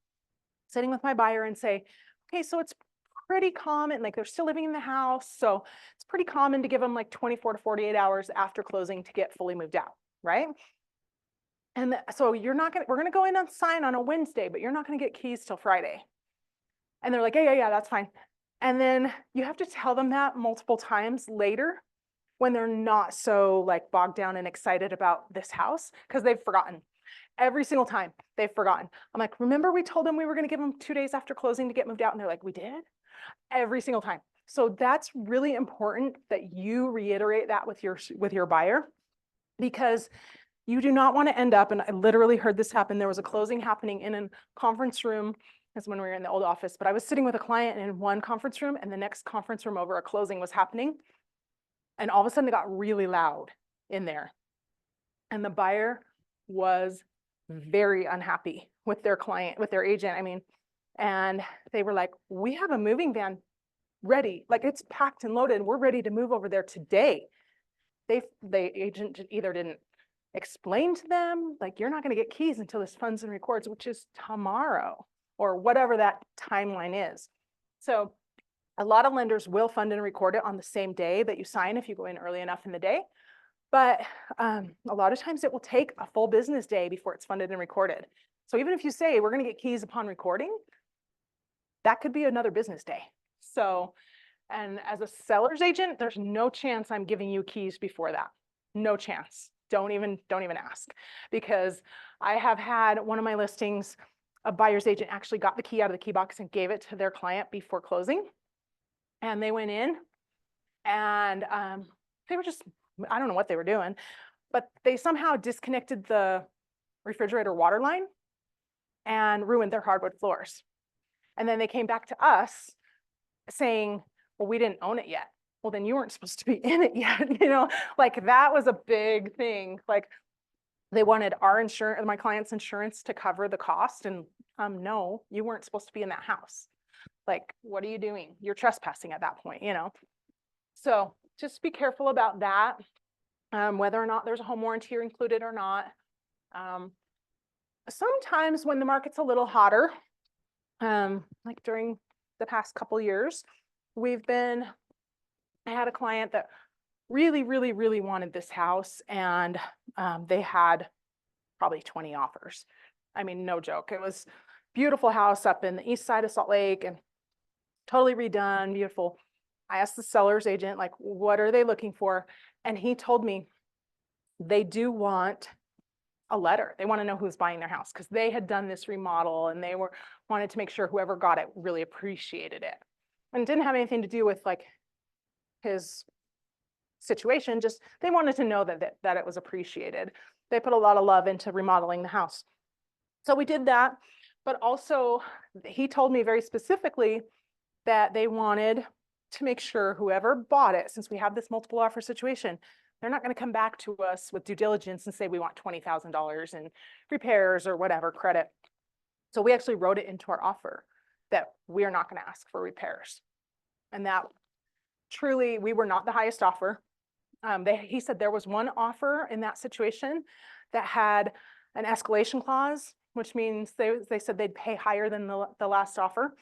sitting with my buyer and say, okay, so it's pretty common, like they're still living in the house. So it's pretty common to give them like 24 to 48 hours after closing to get fully moved out, right? And so we're going to go in and sign on a Wednesday, but you're not going to get keys till Friday. And they're like, yeah, that's fine. And then you have to tell them that multiple times later when they're not so like bogged down and excited about this house, because they've forgotten. Every single time they've forgotten. I'm like, remember we told them we were going to give them 2 days after closing to get moved out? And they're like, we did? Every single time. So that's really important that you reiterate that with your buyer, because you do not want to end up, and I literally heard this happen. There was a closing happening in a conference room. That's when we were in the old office, but I was sitting with a client in one conference room, and the next conference room over, a closing was happening. And all of a sudden it got really loud in there. And the buyer was very unhappy with their client, with their agent. And they were like, we have a moving ready, like it's packed and loaded. We're ready to move over there today. The agent either didn't explain to them, like, you're not going to get keys until this funds and records, which is tomorrow, or whatever that timeline is. So a lot of lenders will fund and record it on the same day that you sign if you go in early enough in the day. But a lot of times it will take a full business day before it's funded and recorded. So even if you say we're going to get keys upon recording, that could be another business day. So, and as a seller's agent, there's no chance I'm giving you keys before that. No chance. Don't even ask, because I have had one of my listings, a buyer's agent actually got the key out of the key box and gave it to their client before closing. And they went in and they were just, I don't know what they were doing, but they somehow disconnected the refrigerator water line and ruined their hardwood floors. And then they came back to us saying, well, we didn't own it yet. Well, then you weren't supposed to be in it yet. Like that was a big thing. Like They wanted our insurance, my client's insurance, to cover the cost, and no, you weren't supposed to be in that house. Like, what are you doing? You're trespassing at that point, you know? So just be careful about that, whether or not there's a home warranty included or not. Sometimes when the market's a little hotter, like during the past couple years, I had a client that really, really, really wanted this house, and they had probably 20 offers. I mean, no joke. It was beautiful house up in the east side of Salt Lake and totally redone, beautiful. I asked the seller's agent, like, what are they looking for? And he told me they do want a letter. They want to know who's buying their house because they had done this remodel and they wanted to make sure whoever got it really appreciated it. And it didn't have anything to do with like his situation, just they wanted to know that it was appreciated. They put a lot of love into remodeling the house. So we did that, but also he told me very specifically that they wanted to make sure whoever bought it, since we have this multiple offer situation, they're not going to come back to us with due diligence and say we want $20,000 in repairs or whatever credit. So we actually wrote it into our offer that we are not going to ask for repairs. And that truly, we were not the highest offer. He said there was one offer in that situation that had an escalation clause, which means they said they'd pay higher than the last offer,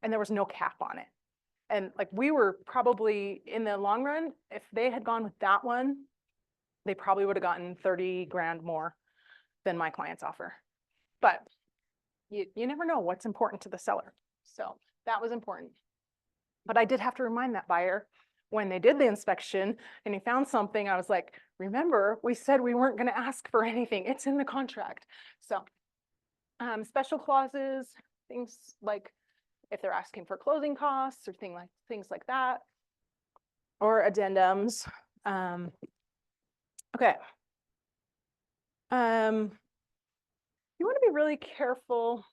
and there was no cap on it. And like we were probably in the long run, if they had gone with that one, they probably would have gotten 30 grand more than my client's offer. But you never know what's important to the seller. So that was important. But I did have to remind that buyer when they did the inspection and he found something, I was like, remember, we said we weren't going to ask for anything. It's in the contract. So special clauses, things like if they're asking for closing costs or things like that, or addendums. Okay. You want to be really careful.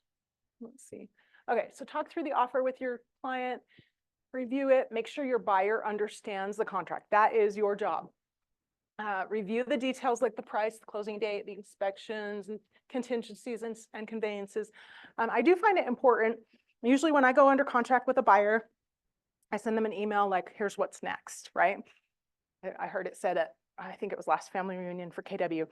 Let's see. Okay, so talk through the offer with your client, review it, make sure your buyer understands the contract. That is your job. Review the details like the price, the closing date, the inspections, and contingencies and conveyances. I do find it important. Usually when I go under contract with a buyer, I send them an email like, here's what's next, right? I heard it said at, I think it was last family reunion for KW,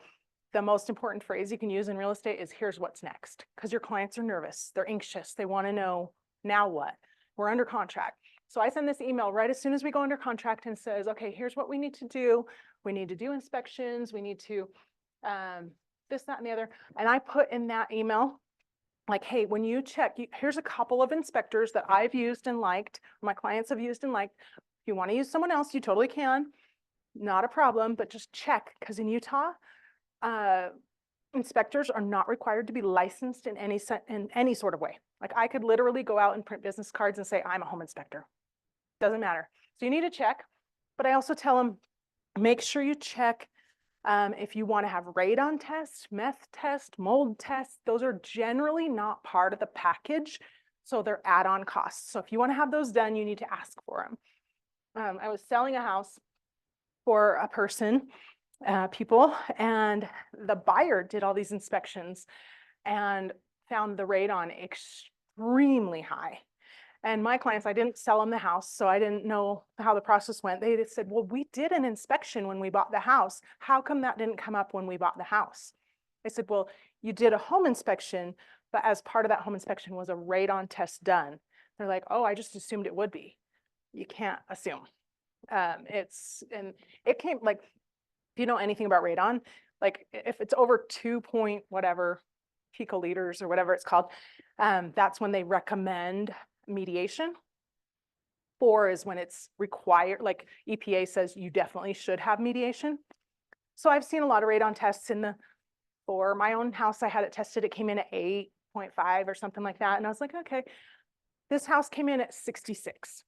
the most important phrase you can use in real estate is here's what's next, because your clients are nervous, they're anxious, they want to know now what? We're under contract. So I send this email right as soon as we go under contract and says, okay, here's what we need to do. We need to do inspections. We need to this, that, and the other. And I put in that email, like, hey, when you check, here's a couple of inspectors that I've used and liked, my clients have used and liked. If you want to use someone else, you totally can. Not a problem, but just check, because in Utah, inspectors are not required to be licensed in any sort of way. Like I could literally go out and print business cards and say, I'm a home inspector. Doesn't matter. So you need to check, but I also tell them, make sure you check if you want to have radon tests, meth test, mold tests. Those are generally not part of the package, so they're add-on costs. So if you want to have those done, you need to ask for them. I was selling a house for a person, people, and the buyer did all these inspections and found the radon extremely high. And my clients, I didn't sell them the house, so I didn't know how the process went. They said, well, we did an inspection when we bought the house. How come that didn't come up when we bought the house? I said, well, you did a home inspection, but as part of that home inspection was a radon test done. They're like, oh, I just assumed it would be. You can't assume. And it came like, if you know anything about radon, like if it's over 2 point whatever picoliters or whatever it's called, that's when they recommend mediation. 4 is when it's required, like EPA says you definitely should have mediation. So I've seen a lot of radon tests for my own house. I had it tested, it came in at 8.5 or something like that. And I was like, okay, this house came in at 66.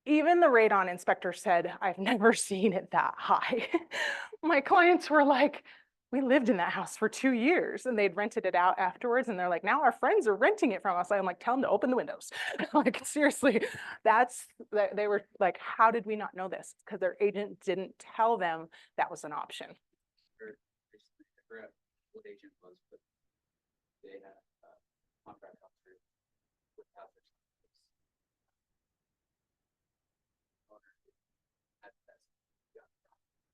Even the radon inspector said, I've never seen it that high. My clients were like, we lived in that house for 2 years and they'd rented it out afterwards. And they're like, now our friends are renting it from us. I'm like, tell them to open the windows. Like, seriously, they were like, how did we not know this? Because their agent didn't tell them that was an option. Recently, I read agent was, but they had a contract officer without their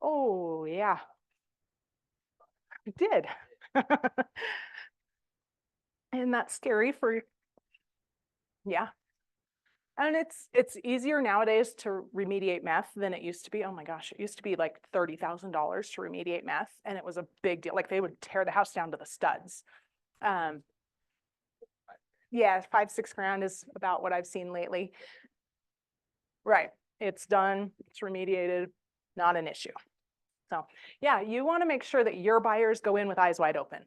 Oh, yeah, it did. And that's scary for, yeah. And it's easier nowadays to remediate meth than it used to be. Oh my gosh, it used to be like $30,000 to remediate meth, and it was a big deal. Like they would tear the house down to the studs. Yeah, 5, 6 grand is about what I've seen lately. Right, it's done, it's remediated, not an issue. So yeah, you want to make sure that your buyers go in with eyes wide open.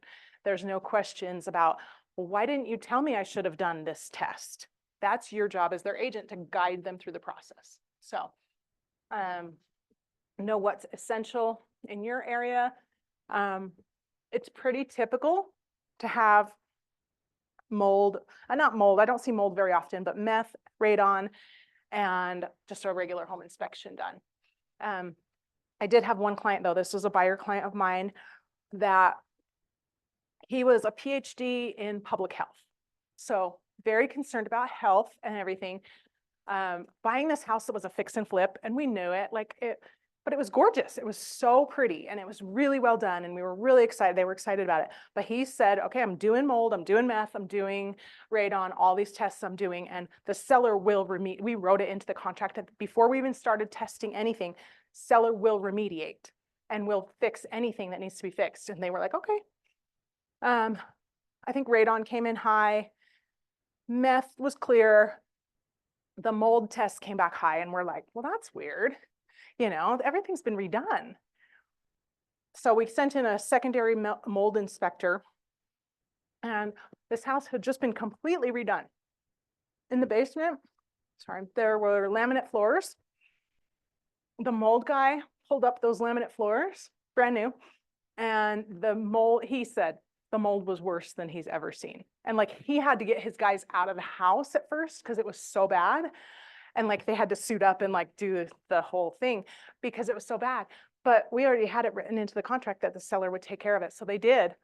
There's no questions about, well, why didn't you tell me I should have done this test? That's your job as their agent to guide them through the process. So know what's essential in your area. It's pretty typical to have mold, not mold, I don't see mold very often, but meth, radon, and just a regular home inspection done. I did have one client though, this was a buyer client of mine, that he was a PhD in public health. So very concerned about health and everything. Buying this house that was a fix and flip, and we knew it, but it was gorgeous. It was so pretty and it was really well done. And we were really excited. They were excited about it. But he said, okay, I'm doing mold, I'm doing meth, I'm doing radon, all these tests I'm doing, and the seller will remediate. We wrote it into the contract that before we even started testing anything, seller will remediate and will fix anything that needs to be fixed. And they were like, okay. I think radon came in high. Meth was clear. The mold test came back high, and we're like, well, that's weird. You know, everything's been redone. So we sent in a secondary mold inspector, and this house had just been completely redone. In the basement, there were laminate floors. The mold guy pulled up those laminate floors, brand new, and the mold, he said, the mold was worse than he's ever seen. And like he had to get his guys out of the house at first because it was so bad. And like they had to suit up and like do the whole thing because it was so bad. But we already had it written into the contract that the seller would take care of it. So they did.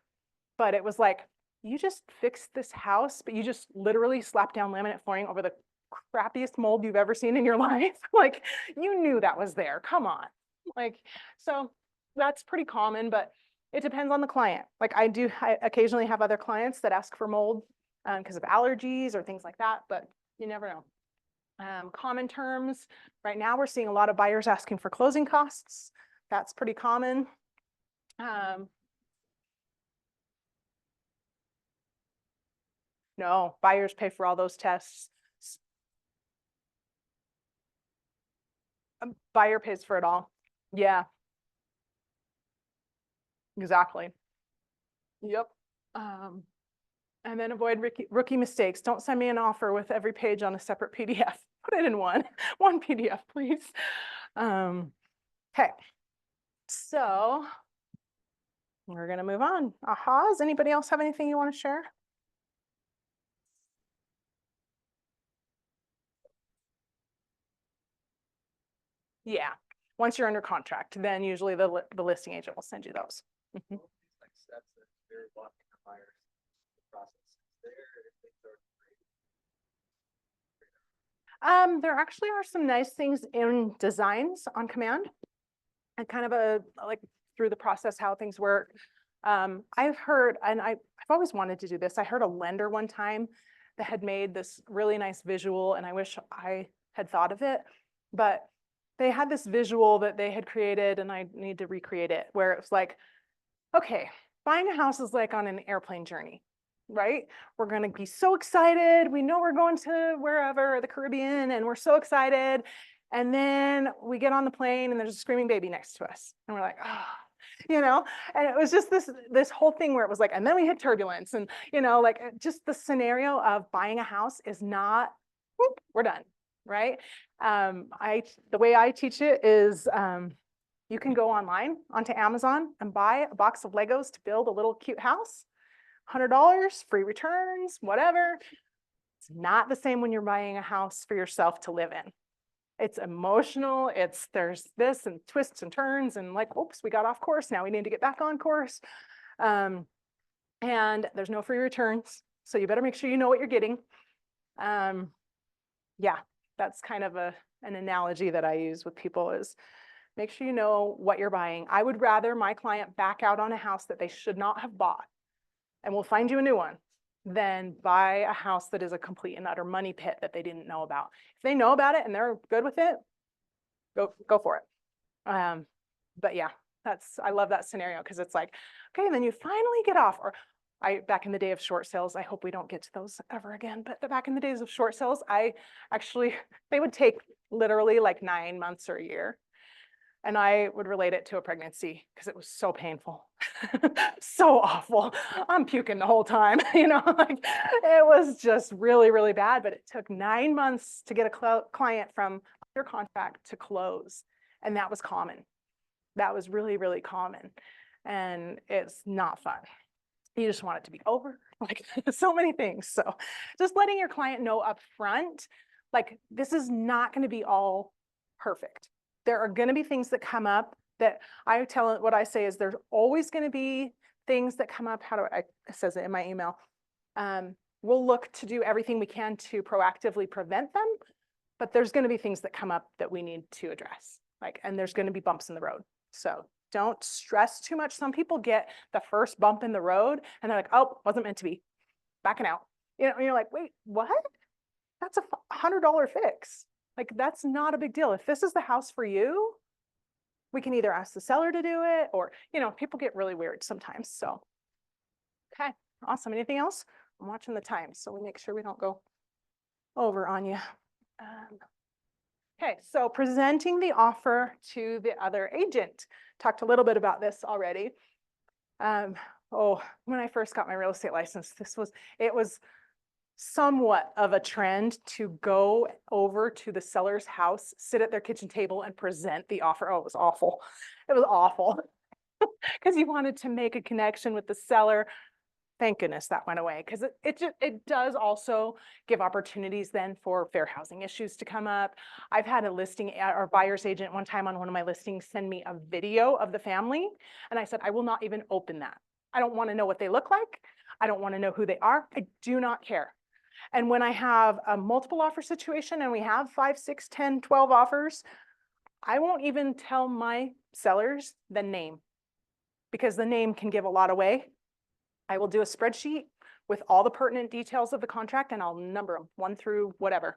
But it was like, you just fixed this house, but you just literally slapped down laminate flooring over the crappiest mold you've ever seen in your life. Like you knew that was there. Come on. Like, so that's pretty common, but it depends on the client. Like I occasionally have other clients that ask for mold because of allergies or things like that, but you never know. Common terms, right now we're seeing a lot of buyers asking for closing costs. That's pretty common. No, buyers pay for all those tests. Buyer pays for it all. Yeah, exactly. Yep. And then avoid rookie mistakes. Don't send me an offer with every page on a separate PDF. Put it in one PDF, please. Okay, so we're gonna move on. Ahas, anybody else have anything you want to share? Yeah, once you're under contract, then usually the listing agent will send you those. Mm-hmm. There actually are some nice things in designs on command and kind of like through the process how things work. I've heard, and I've always wanted to do this. I heard a lender one time that had made this really nice visual, and I wish I had thought of it, but they had this visual that they had created, and I need to recreate it, where it was like, okay, buying a house is like on an airplane journey, right? We're going to be so excited. We know we're going to wherever, the Caribbean, and we're so excited. And then we get on the plane and there's a screaming baby next to us. And we're like, oh, you know, and it was just this whole thing where it was like, and then we hit turbulence and, you know, like just the scenario of buying a house is not, whoop, we're done, right? The way I teach it is you can go online onto Amazon and buy a box of Legos to build a little cute house. $100, free returns, whatever. It's not the same when you're buying a house for yourself to live in. It's emotional. There's this and twists and turns and like, oops, we got off course. Now we need to get back on course. and there's no free returns. So you better make sure you know what you're getting. Yeah, that's kind of an analogy that I use with people is make sure you know what you're buying. I would rather my client back out on a house that they should not have bought, and we'll find you a new one, than buy a house that is a complete and utter money pit that they didn't know about. If they know about it and they're good with it, go for it. But yeah, I love that scenario because it's like, okay, and then you finally get off. Or back in the day of short sales, I hope we don't get to those ever again, but back in the days of short sales, they would take literally like 9 months or a year. And I would relate it to a pregnancy because it was so painful, so awful. I'm puking the whole time, like it was just really, really bad. But it took 9 months to get a client from under contract to close. And that was common. That was really, really common. And it's not fun. You just want it to be over, like so many things. So just letting your client know up front, like this is not going to be all perfect. There are going to be things that come up that what I say is there's always going to be things that come up. It says it in my email. We'll look to do everything we can to proactively prevent them, but there's going to be things that come up that we need to address. And there's going to be bumps in the road. So don't stress too much. Some people get the first bump in the road and they're like, oh, wasn't meant to be, backing out. You're like, wait, what? That's a $100 fix. That's not a big deal. If this is the house for you, we can either ask the seller to do it or, people get really weird sometimes. So, okay, awesome. Anything else? I'm watching the time, so we make sure we don't go over on you. Okay, so presenting the offer to the other agent. Talked a little bit about this already. When I first got my real estate license, it was somewhat of a trend to go over to the seller's house, sit at their kitchen table and present the offer. Oh, it was awful. It was awful because you wanted to make a connection with the seller. Thank goodness that went away because it does also give opportunities then for fair housing issues to come up. I've had a listing or buyer's agent one time on one of my listings send me a video of the family, and I said, I will not even open that. I don't want to know what they look like. I don't want to know who they are. I do not care. And when I have a multiple offer situation and we have 5, 6, 10, 12 offers, I won't even tell my sellers the name because the name can give a lot away. I will do a spreadsheet with all the pertinent details of the contract and I'll number them 1 through whatever.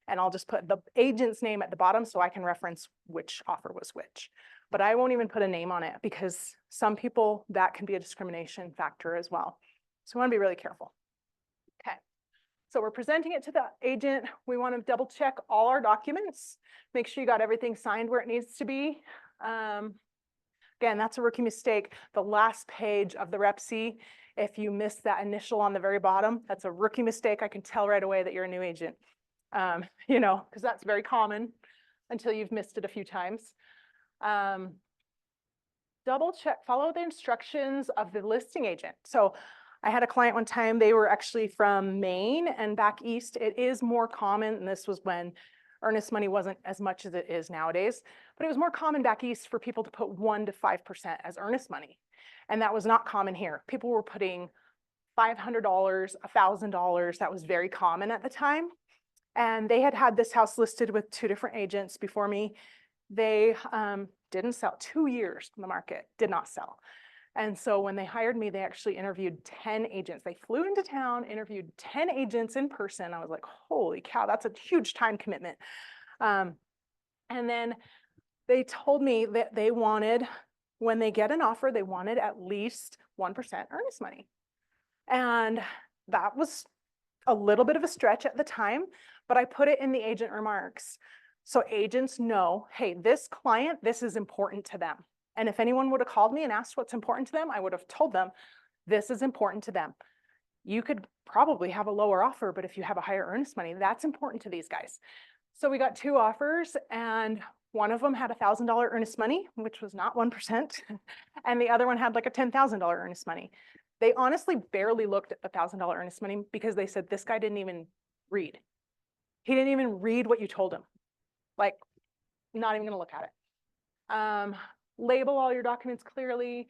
And I'll just put the agent's name at the bottom so I can reference which offer was which. But I won't even put a name on it because some people, that can be a discrimination factor as well. So we want to be really careful. Okay. So we're presenting it to the agent. We want to double check all our documents, make sure you got everything signed where it needs to be. Again, that's a rookie mistake. The last page of the Rep C, if you miss that initial on the very bottom, that's a rookie mistake. I can tell right away that you're a new agent, because that's very common until you've missed it a few times. Double check, follow the instructions of the listing agent. So I had a client one time, they were actually from Maine and back east. It is more common, and this was when earnest money wasn't as much as it is nowadays, but it was more common back east for people to put 1 to 5% as earnest money. And that was not common here. People were putting $500, $1,000. That was very common at the time. And they had this house listed with 2 different agents before me. They didn't sell. 2 years on the market, did not sell. And so when they hired me, they actually interviewed 10 agents. They flew into town, interviewed 10 agents in person. I was like, holy cow, that's a huge time commitment. And then they told me that they wanted, when they get an offer, they wanted at least 1% earnest money. And that was a little bit of a stretch at the time, but I put it in the agent remarks. So agents know, hey, this client, this is important to them. And if anyone would have called me and asked what's important to them, I would have told them this is important to them. You could probably have a lower offer, but if you have a higher earnest money, that's important to these guys. So we got 2 offers and one of them had $1,000 earnest money, which was not 1%. And the other one had like a $10,000 earnest money. They honestly barely looked at the $1,000 earnest money because they said, this guy didn't even read. He didn't even read what you told him. Like, not even gonna look at it. Label all your documents clearly,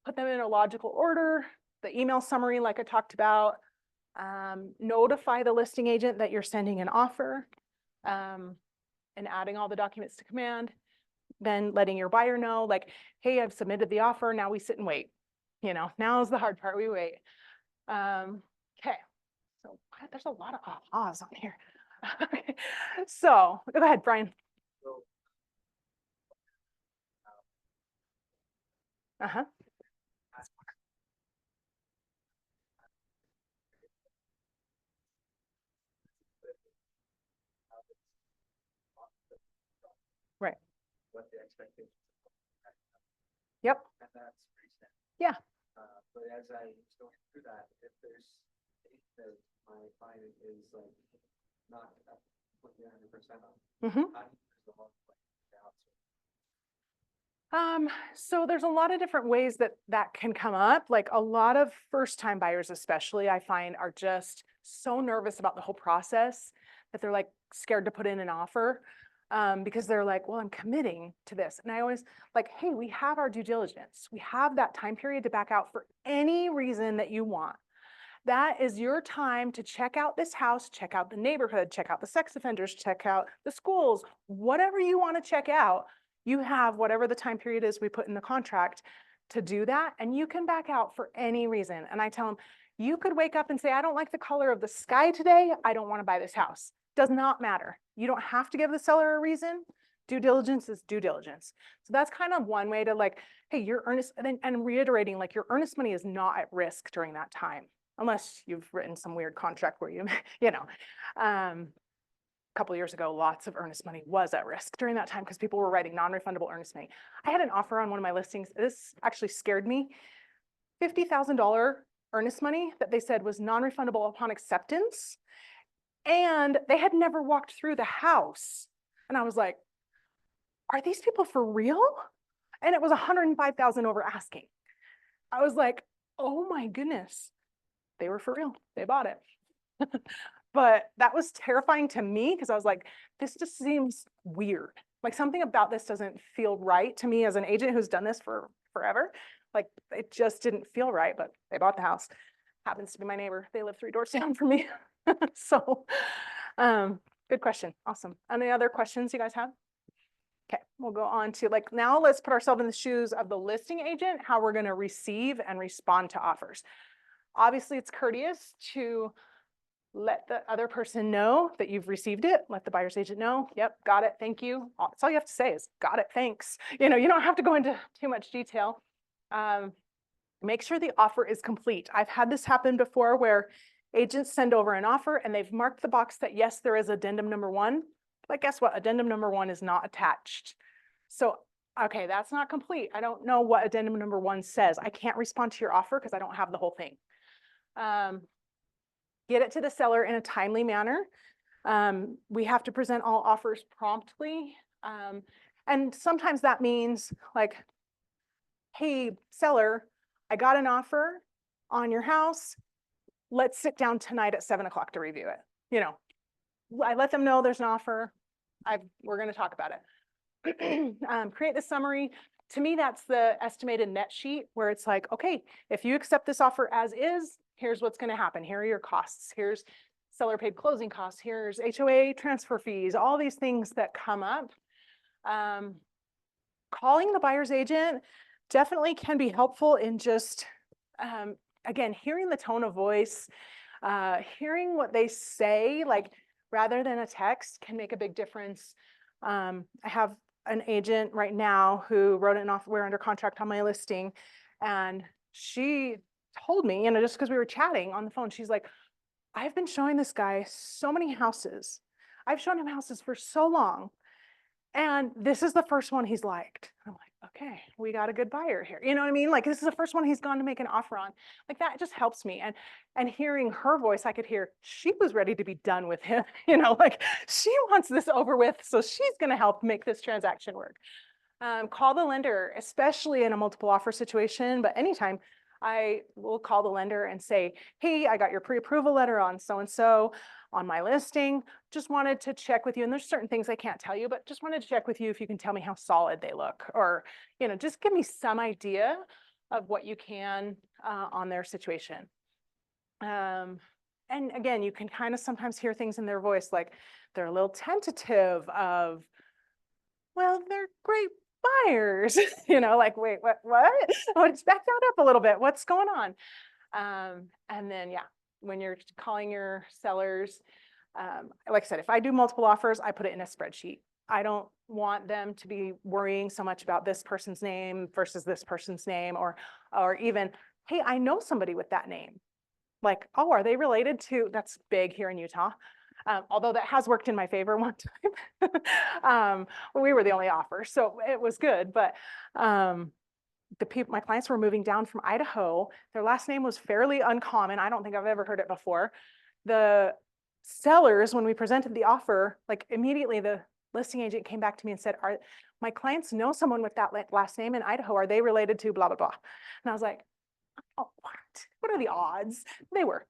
put them in a logical order. the email summary, like I talked about, notify the listing agent that you're sending an offer, and adding all the documents to command, then letting your buyer know, like, hey, I've submitted the offer, now we sit and wait. Now is the hard part, we wait. Okay, so there's a lot of ahas on here. Okay. So go ahead, Brian. So, Uh-huh. Right. what the expectations are. Yep. And that's pretty standard. Yeah. But as I was going through that, if there's anything that my finding is like not completely 100% on, Mm-hmm. how do you use the whole like out? So there's a lot of different ways that can come up. Like a lot of first-time buyers, especially, I find, are just so nervous about the whole process that they're like scared to put in an offer, because they're like, well, I'm committing to this. And I always like, hey, we have our due diligence. We have that time period to back out for any reason that you want. That is your time to check out this house, check out the neighborhood, check out the sex offenders, check out the schools, whatever you want to check out. You have whatever the time period is we put in the contract to do that, and you can back out for any reason. And I tell them, you could wake up and say, I don't like the color of the sky today. I don't want to buy this house. Does not matter. You don't have to give the seller a reason. Due diligence is due diligence. So that's kind of one way to like, hey, your earnest, and reiterating, like, your earnest money is not at risk during that time, unless you've written some weird contract where you, a couple of years ago, lots of earnest money was at risk during that time because people were writing non-refundable earnest money. I had an offer on one of my listings. This actually scared me. $50,000 earnest money that they said was non-refundable upon acceptance. And they had never walked through the house. And I was like, are these people for real? And it was 105,000 over asking. I was like, oh my goodness, they were for real. They bought it. But that was terrifying to me because I was like, this just seems weird. Like, something about this doesn't feel right to me as an agent who's done this for forever. Like, it just didn't feel right, but they bought the house. Happens to be my neighbor. They live 3 doors down from me. So, good question. Awesome. Any other questions you guys have? Okay, we'll go on to, like, now let's put ourselves in the shoes of the listing agent, how we're going to receive and respond to offers. Obviously, it's courteous to let the other person know that you've received it. Let the buyer's agent know. Yep, got it. Thank you. That's all you have to say is, got it. Thanks. You don't have to go into too much detail. Make sure the offer is complete. I've had this happen before where agents send over an offer and they've marked the box that, yes, there is addendum number 1. But guess what? Addendum number 1 is not attached. So, okay, that's not complete. I don't know what addendum number 1 says. I can't respond to your offer because I don't have the whole thing. Get it to the seller in a timely manner. We have to present all offers promptly. And sometimes that means like, hey, seller, I got an offer on your house. Let's sit down tonight at 7 o'clock to review it. I let them know there's an offer. We're going to talk about it. Create the summary. To me, that's the estimated net sheet where it's like, okay, if you accept this offer as is, here's what's going to happen. Here are your costs. Here's seller paid closing costs. Here's HOA transfer fees, all these things that come up. Calling the buyer's agent definitely can be helpful in just, again, hearing the tone of voice, hearing what they say, like, rather than a text, can make a big difference. I have an agent right now who wrote an offer. We're under contract on my listing, and she told me, just because we were chatting on the phone, she's like, I've been showing this guy so many houses. I've shown him houses for so long, and this is the first one he's liked. I'm like, okay, we got a good buyer here. You know what I mean? Like, this is the first one he's gone to make an offer on. Like, that just helps me. And hearing her voice, I could hear she was ready to be done with him. Like, she wants this over with, so she's going to help make this transaction work. Call the lender, especially in a multiple offer situation, but anytime. I will call the lender and say, hey, I got your pre-approval letter on so-and-so on my listing. Just wanted to check with you. And there's certain things I can't tell you, but just wanted to check with you if you can tell me how solid they look, or, just give me some idea of what you can on their situation. And again, you can kind of sometimes hear things in their voice, like they're a little tentative of, well, they're great buyers, like, wait, what? Let's back that up a little bit. What's going on? And then, yeah, when you're calling your sellers, like I said, if I do multiple offers, I put it in a spreadsheet. I don't want them to be worrying so much about this person's name versus this person's name, or even, hey, I know somebody with that name. Like, oh, are they related to, that's big here in Utah. Although that has worked in my favor one time. We were the only offer, so it was good. But my clients were moving down from Idaho. Their last name was fairly uncommon. I don't think I've ever heard it before. The sellers, when we presented the offer, like immediately the listing agent came back to me and said, my clients know someone with that last name in Idaho. Are they related to blah, blah, blah? And I was like, oh, what are the odds? They were.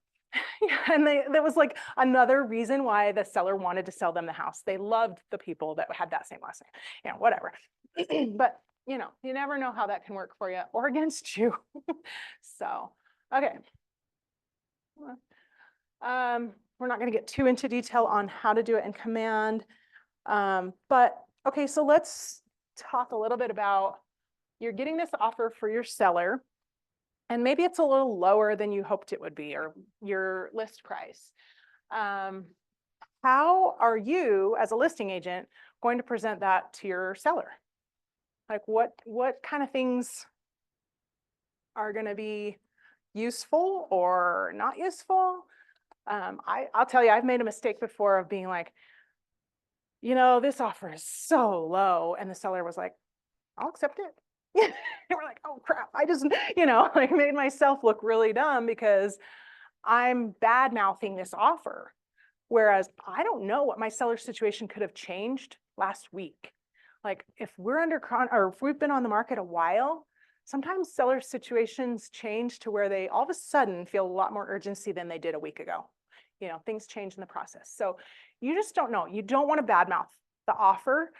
Yeah, and that was like another reason why the seller wanted to sell them the house. They loved the people that had that same last name, whatever. But you never know how that can work for you or against you. So, okay. We're not going to get too into detail on how to do it in Command. But okay, so let's talk a little bit about, you're getting this offer for your seller, and maybe it's a little lower than you hoped it would be, or your list price. How are you, as a listing agent, going to present that to your seller? Like what kind of things are going to be useful or not useful? I'll tell you, I've made a mistake before of being like, this offer is so low. And the seller was like, I'll accept it. And we're like, oh crap, I just, like made myself look really dumb because I'm bad mouthing this offer. Whereas I don't know what my seller situation could have changed last week. Like if we're or if we've been on the market a while, sometimes seller situations change to where they all of a sudden feel a lot more urgency than they did a week ago. Things change in the process. So you just don't know. You don't want to badmouth the offer.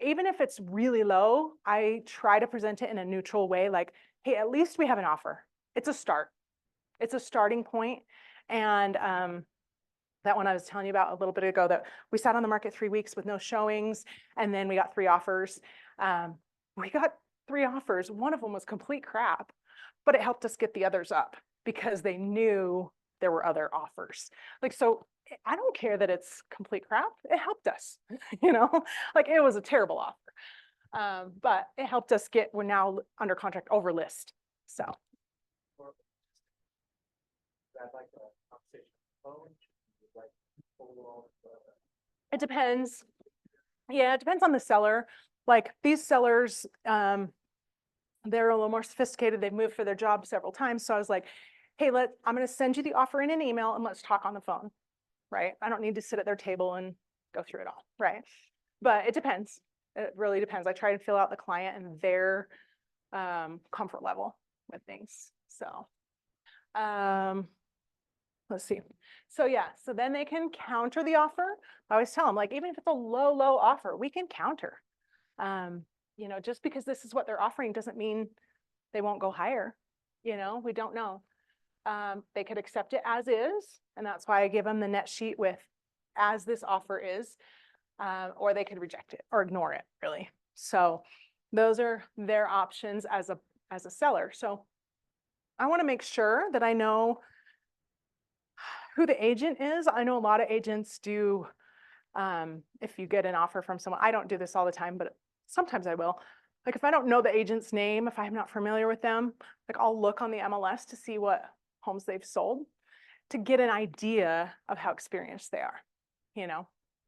Even if it's really low, I try to present it in a neutral way, like, hey, at least we have an offer. It's a start. It's a starting point. And that one I was telling you about a little bit ago, that we sat on the market 3 weeks with no showings, and then we got 3 offers. We got 3 offers. One of them was complete crap, but it helped us get the others up because they knew there were other offers. Like, so I don't care that it's complete crap. It helped us, like it was a terrible offer. But it helped us we're now under contract over list. So. That like a conversation phone, like overall. It depends. Yeah, it depends on the seller. Like these sellers, they're a little more sophisticated. They've moved for their job several times. So I was like, hey, I'm going to send you the offer in an email and let's talk on the phone, right? I don't need to sit at their table and go through it all, right? But it depends. It really depends. I try to fill out the client and their comfort level with things. So let's see. So yeah, so then they can counter the offer. I always tell them, like, even if it's a low offer, we can counter. Just because this is what they're offering doesn't mean they won't go higher. We don't know. They could accept it as is, and that's why I give them the net sheet with as this offer is, or they could reject it or ignore it, really. So those are their options as a seller. So I want to make sure that I know who the agent is. I know a lot of agents do. If you get an offer from someone, I don't do this all the time, but sometimes I will. Like if I don't know the agent's name, if I'm not familiar with them, like I'll look on the MLS to see what homes they've sold to get an idea of how experienced they are.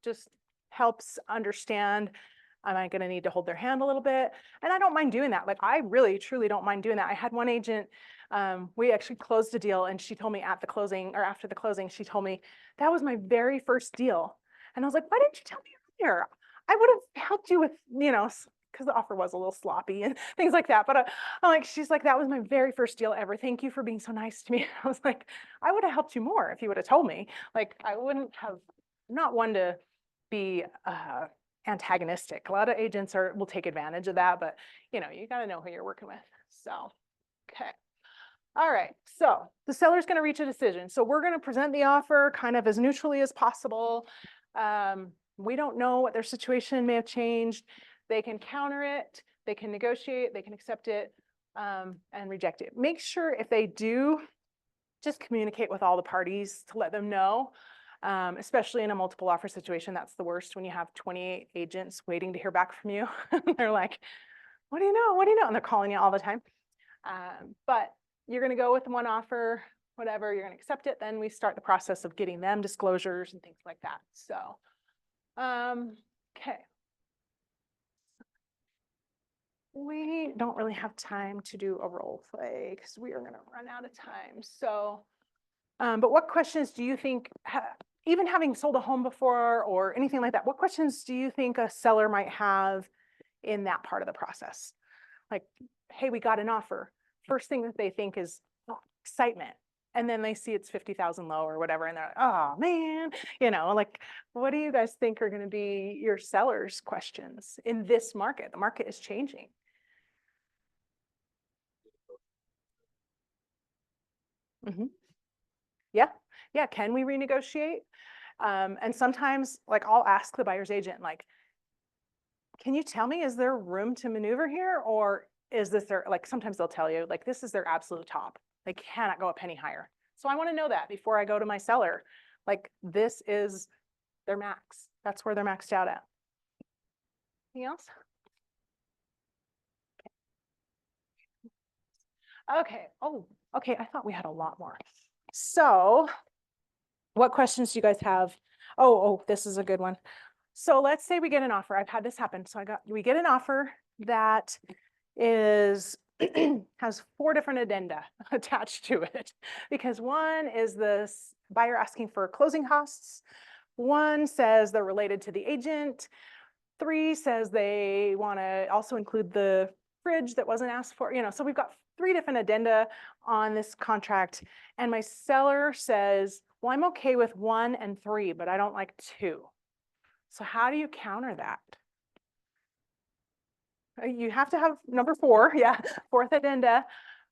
Just helps understand, am I going to need to hold their hand a little bit? And I don't mind doing that. Like I really, truly don't mind doing that. I had one agent, we actually closed a deal and she told me at the closing or after the closing, she told me that was my very first deal. And I was like, why didn't you tell me earlier? I would have helped you with, because the offer was a little sloppy and things like that. But I'm like, she's like, that was my very first deal ever. Thank you for being so nice to me. I was like, I would have helped you more if you would have told me. Like, I wouldn't have, I'm not one to be antagonistic. A lot of agents will take advantage of that, but you got to know who you're working with. So, okay. All right, so the seller's going to reach a decision. So we're going to present the offer kind of as neutrally as possible. We don't know what their situation may have changed. They can counter it, they can negotiate, they can accept it, and reject it. Make sure if they do, just communicate with all the parties to let them know, especially in a multiple offer situation. That's the worst when you have 28 agents waiting to hear back from you. They're like, what do you know? What do you know? And they're calling you all the time. But you're going to go with one offer, whatever, you're going to accept it. Then we start the process of getting them disclosures and things like that. So, okay. We don't really have time to do a role play because we are going to run out of time. So, but what questions do you think, even having sold a home before or anything like that, what questions do you think a seller might have in that part of the process? Like, hey, we got an offer. First thing that they think is excitement. And then they see it's 50,000 low or whatever. And they're like, oh man, like, what do you guys think are going to be your sellers' questions in this market? The market is changing. Mm-hmm. Yeah. Yeah. Can we renegotiate? And sometimes like I'll ask the buyer's agent, like, can you tell me, is there room to maneuver here? Or is this their, like, sometimes they'll tell you, like, this is their absolute top. They cannot go a penny higher. So I want to know that before I go to my seller. Like, this is their max. That's where they're maxed out at. Anything else? Okay. Oh, okay. I thought we had a lot more. So what questions do you guys have? Oh, this is a good one. So let's say we get an offer. I've had this happen. So we get an offer that is has 4 different addenda attached to it, because one is this buyer asking for closing costs. One says they're related to the agent. 3 says they want to also include the fridge that wasn't asked for. So we've got 3 different addenda on this contract, and my seller says, well, I'm okay with 1 and 3, but I don't like 2. So how do you counter that? You have to have number 4, yeah, 4th addenda,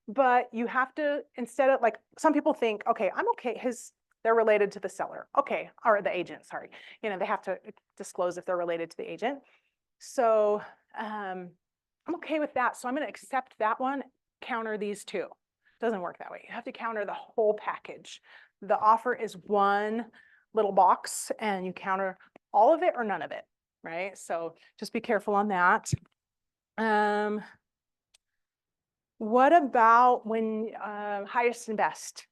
but you have to, instead of, like, some people think, okay, I'm okay, they're related to the seller, okay, or the agent, sorry. They have to disclose if they're related to the agent. So I'm okay with that. So I'm going to accept that one, counter these 2. Doesn't work that way. You have to counter the whole package. The offer is one little box and you counter all of it or none of it, right? So just be careful on that. What about when highest and best?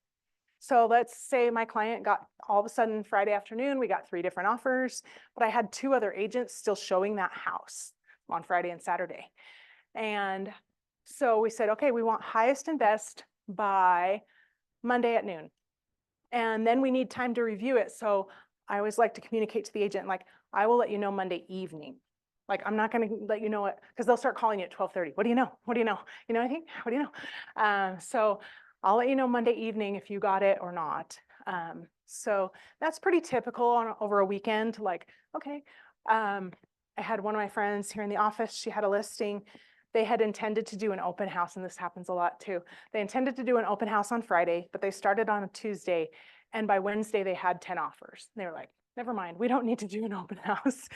So let's say my client got, all of a sudden Friday afternoon, we got 3 different offers, but I had 2 other agents still showing that house on Friday and Saturday. And so we said, okay, we want highest and best by Monday at noon. And then we need time to review it. So I always like to communicate to the agent, like, I will let you know Monday evening. Like, I'm not going to let you know it, because they'll start calling you at 12:30. What do you know? What do you know? You know anything? What do you know? So I'll let you know Monday evening if you got it or not. So that's pretty typical over a weekend. Like, okay. I had one of my friends here in the office. She had a listing. They had intended to do an open house, and this happens a lot too. They intended to do an open house on Friday, but they started on a Tuesday. And by Wednesday, they had 10 offers. They were like, never mind, we don't need to do an open house.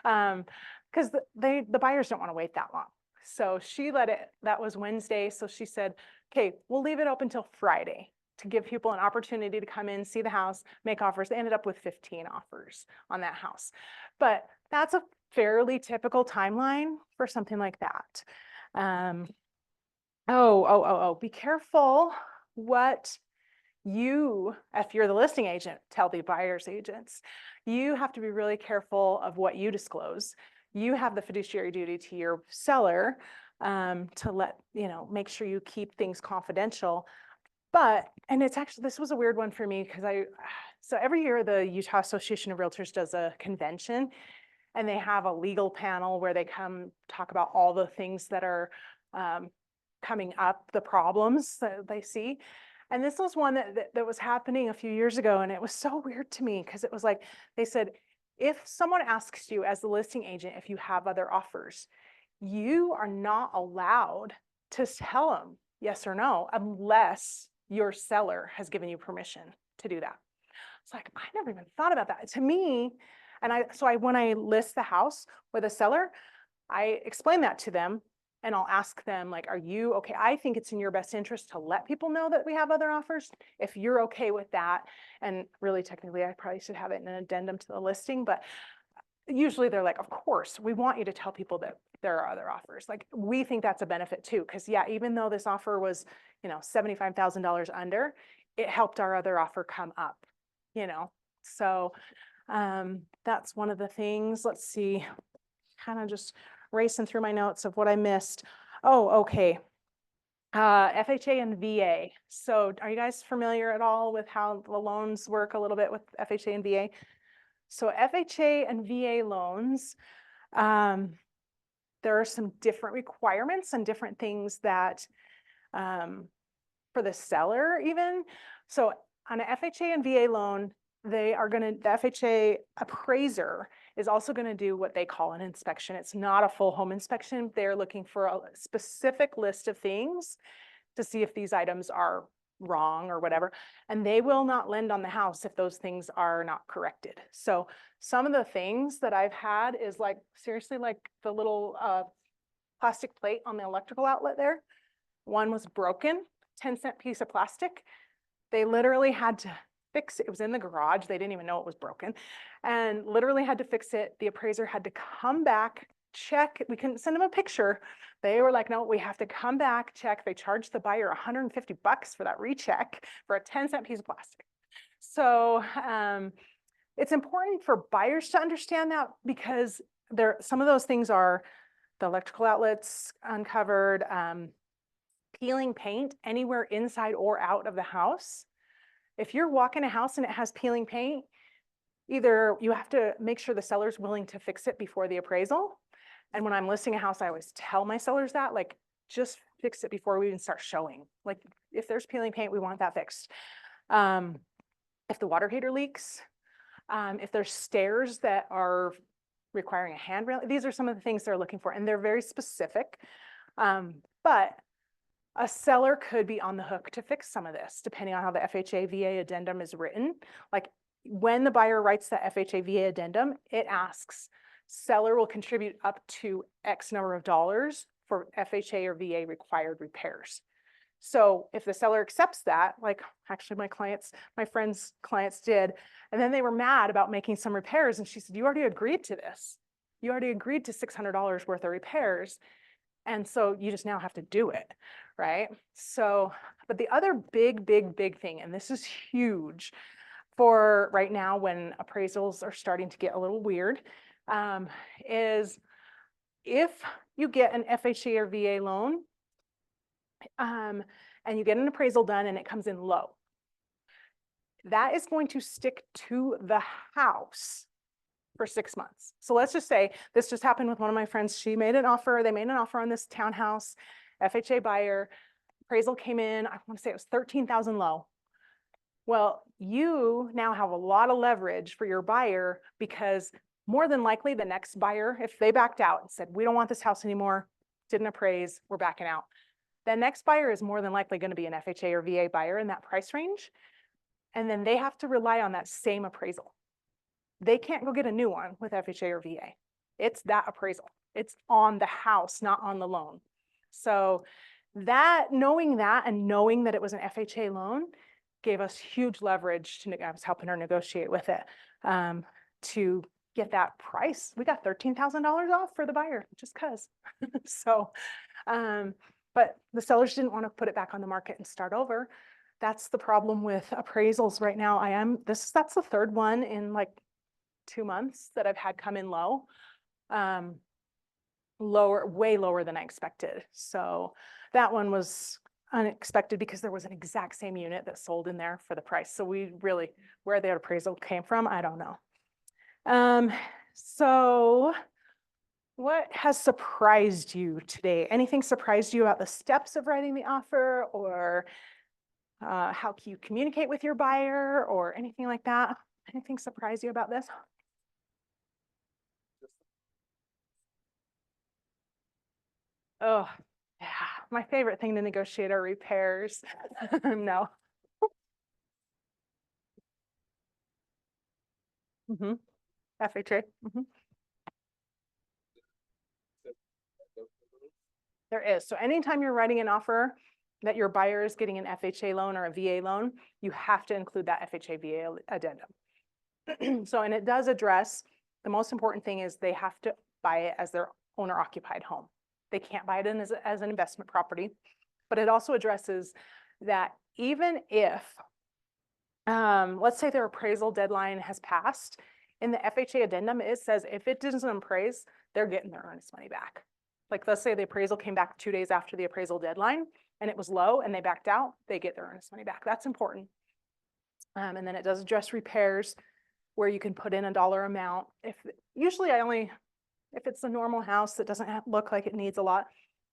Because the buyers don't want to wait that long. So she let it, that was Wednesday. So she said, okay, we'll leave it open till Friday to give people an opportunity to come in, see the house, make offers. They ended up with 15 offers on that house. But that's a fairly typical timeline for something like that. Be careful what you, if you're the listing agent, tell the buyer's agents. You have to be really careful of what you disclose. You have the fiduciary duty to your seller to make sure you keep things confidential. And it's actually, this was a weird one for me because so every year the Utah Association of Realtors does a convention, and they have a legal panel where they come talk about all the things that are coming up, the problems that they see. And this was one that was happening a few years ago, and it was so weird to me because it was like, they said, if someone asks you as the listing agent if you have other offers, you are not allowed to tell them yes or no, unless your seller has given you permission to do that. It's like, I never even thought about that. To me, when I list the house with a seller, I explain that to them and I'll ask them, like, are you okay? I think it's in your best interest to let people know that we have other offers. If you're okay with that, and really technically, I probably should have it in an addendum to the listing, but usually they're like, of course, we want you to tell people that there are other offers. Like, we think that's a benefit too, because yeah, even though this offer was, $75,000 under, it helped our other offer come up, So that's one of the things. Let's see, kind of just racing through my notes of what I missed. Oh, okay. FHA and VA. So are you guys familiar at all with how the loans work a little bit with FHA and VA? So FHA and VA loans, there are some different requirements and different things that for the seller even. So on an FHA and VA loan, the FHA appraiser is also going to do what they call an inspection. It's not a full home inspection. They're looking for a specific list of things to see if these items are wrong or whatever. And they will not lend on the house if those things are not corrected. So some of the things that I've had is like, seriously, like the little plastic plate on the electrical outlet there. One was broken, 10-cent piece of plastic. They literally had to fix it. It was in the garage. They didn't even know it was broken and literally had to fix it. The appraiser had to come back, check. We couldn't send them a picture. They were like, no, we have to come back, check. They charged the buyer $150 for that recheck for a 10-cent piece of plastic. So it's important for buyers to understand that, because some of those things are the electrical outlets uncovered, peeling paint anywhere inside or out of the house. If you're walking a house and it has peeling paint, either you have to make sure the seller's willing to fix it before the appraisal. And when I'm listing a house, I always tell my sellers that, like, just fix it before we even start showing. Like, if there's peeling paint, we want that fixed. If the water heater leaks, if there's stairs that are requiring a handrail, these are some of the things they're looking for, and they're very specific. But a seller could be on the hook to fix some of this, depending on how the FHA VA addendum is written. Like, when the buyer writes the FHA VA addendum, it asks, seller will contribute up to X number of dollars for FHA or VA required repairs. So if the seller accepts that, like actually my friend's clients did, and then they were mad about making some repairs, and she said, you already agreed to this. You already agreed to $600 worth of repairs. And so you just now have to do it, right? So, but the other big thing, and this is huge for right now when appraisals are starting to get a little weird, is if you get an FHA or VA loan, and you get an appraisal done and it comes in low, that is going to stick to the house for 6 months. So let's just say this just happened with one of my friends. They made an offer on this townhouse, FHA buyer, appraisal came in, I want to say it was 13,000 low. Well, you now have a lot of leverage for your buyer, because more than likely the next buyer, if they backed out and said, we don't want this house anymore, didn't appraise, we're backing out, the next buyer is more than likely going to be an FHA or VA buyer in that price range. And then they have to rely on that same appraisal. They can't go get a new one with FHA or VA. It's that appraisal. It's on the house, not on the loan. So knowing that and knowing that it was an FHA loan gave us huge leverage I was helping her negotiate with it to get that price. We got $13,000 off for the buyer just because. So, but the sellers didn't want to put it back on the market and start over. That's the problem with appraisals right now. That's the third one in like 2 months that I've had come in low, way lower than I expected. So that one was unexpected because there was an exact same unit that sold in there for the price. So where the appraisal came from, I don't know. So what has surprised you today? Anything surprised you about the steps of writing the offer, or how you communicate with your buyer, or anything like that? Anything surprise you about this? Oh, yeah. my favorite thing to negotiate are repairs. No. Mhm. FHA. Mhm. There is. So anytime you're writing an offer that your buyer is getting an FHA loan or a VA loan, you have to include that FHA VA addendum. So, and it does address, the most important thing is they have to buy it as their owner occupied home. They can't buy it in as an investment property, but it also addresses that even if, let's say their appraisal deadline has passed, in the FHA addendum, it says if it doesn't appraise, they're getting their earnest money back. Like, let's say the appraisal came back 2 days after the appraisal deadline and it was low and they backed out, they get their earnest money back. That's important. And then it does address repairs where you can put in a dollar amount. Usually if it's a normal house that doesn't look like it needs a lot,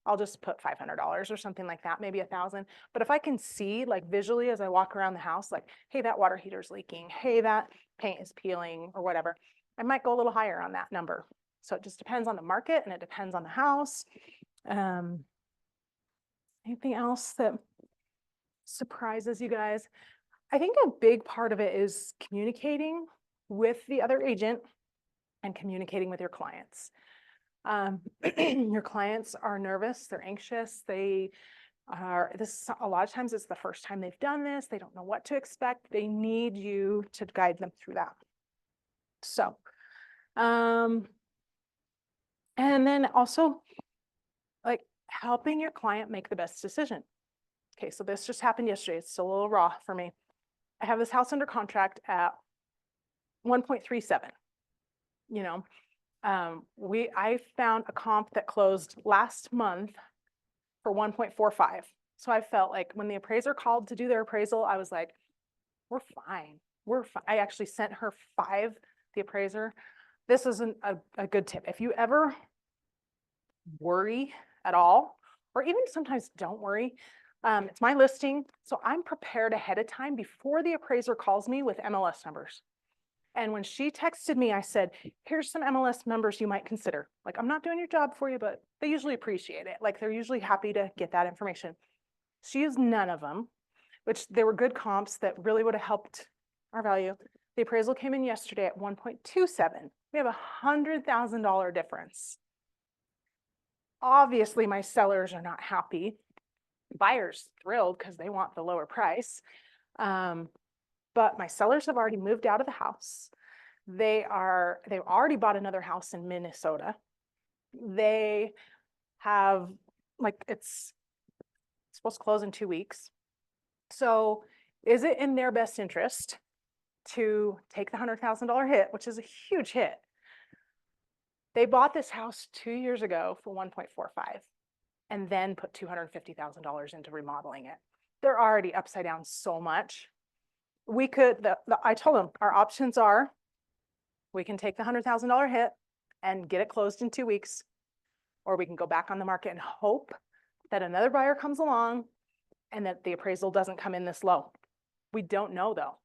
I'll just put $500 or something like that, maybe $1,000. But if I can see, like, visually as I walk around the house, like, hey, that water heater's leaking, hey, that paint is peeling or whatever, I might go a little higher on that number. So it just depends on the market and it depends on the house. Anything else that surprises you guys? I think a big part of it is communicating with the other agent and communicating with your clients. Your clients are nervous, they're anxious, they are, a lot of times it's the first time they've done this, they don't know what to expect, they need you to guide them through that. So, and then also, like, helping your client make the best decision. Okay, so this just happened yesterday, it's still a little raw for me. I have this house under contract at 1.37. You know, I found a comp that closed last month for 1.45. So I felt like when the appraiser called to do their appraisal, I was like, we're fine. We're fine. I actually sent her 5, the appraiser. This isn't a good tip. If you ever worry at all, or even sometimes don't worry, it's my listing. So I'm prepared ahead of time before the appraiser calls me with MLS numbers. And when she texted me, I said, here's some MLS numbers you might consider. Like, I'm not doing your job for you, but they usually appreciate it. Like, they're usually happy to get that information. She used none of them, which they were good comps that really would have helped our value. The appraisal came in yesterday at 1.27. We have $100,000 difference. Obviously, my sellers are not happy. Buyers thrilled because they want the lower price. But my sellers have already moved out of the house. They've already bought another house in Minnesota. They have, like, it's supposed to close in 2 weeks. So is it in their best interest to take the $100,000 hit, which is a huge hit? They bought this house 2 years ago for 1.45 and then put $250,000 into remodeling it. They're already upside down so much. We could, I told them our options are, we can take the $100,000 hit and get it closed in 2 weeks, or we can go back on the market and hope that another buyer comes along and that the appraisal doesn't come in this low. We don't know though.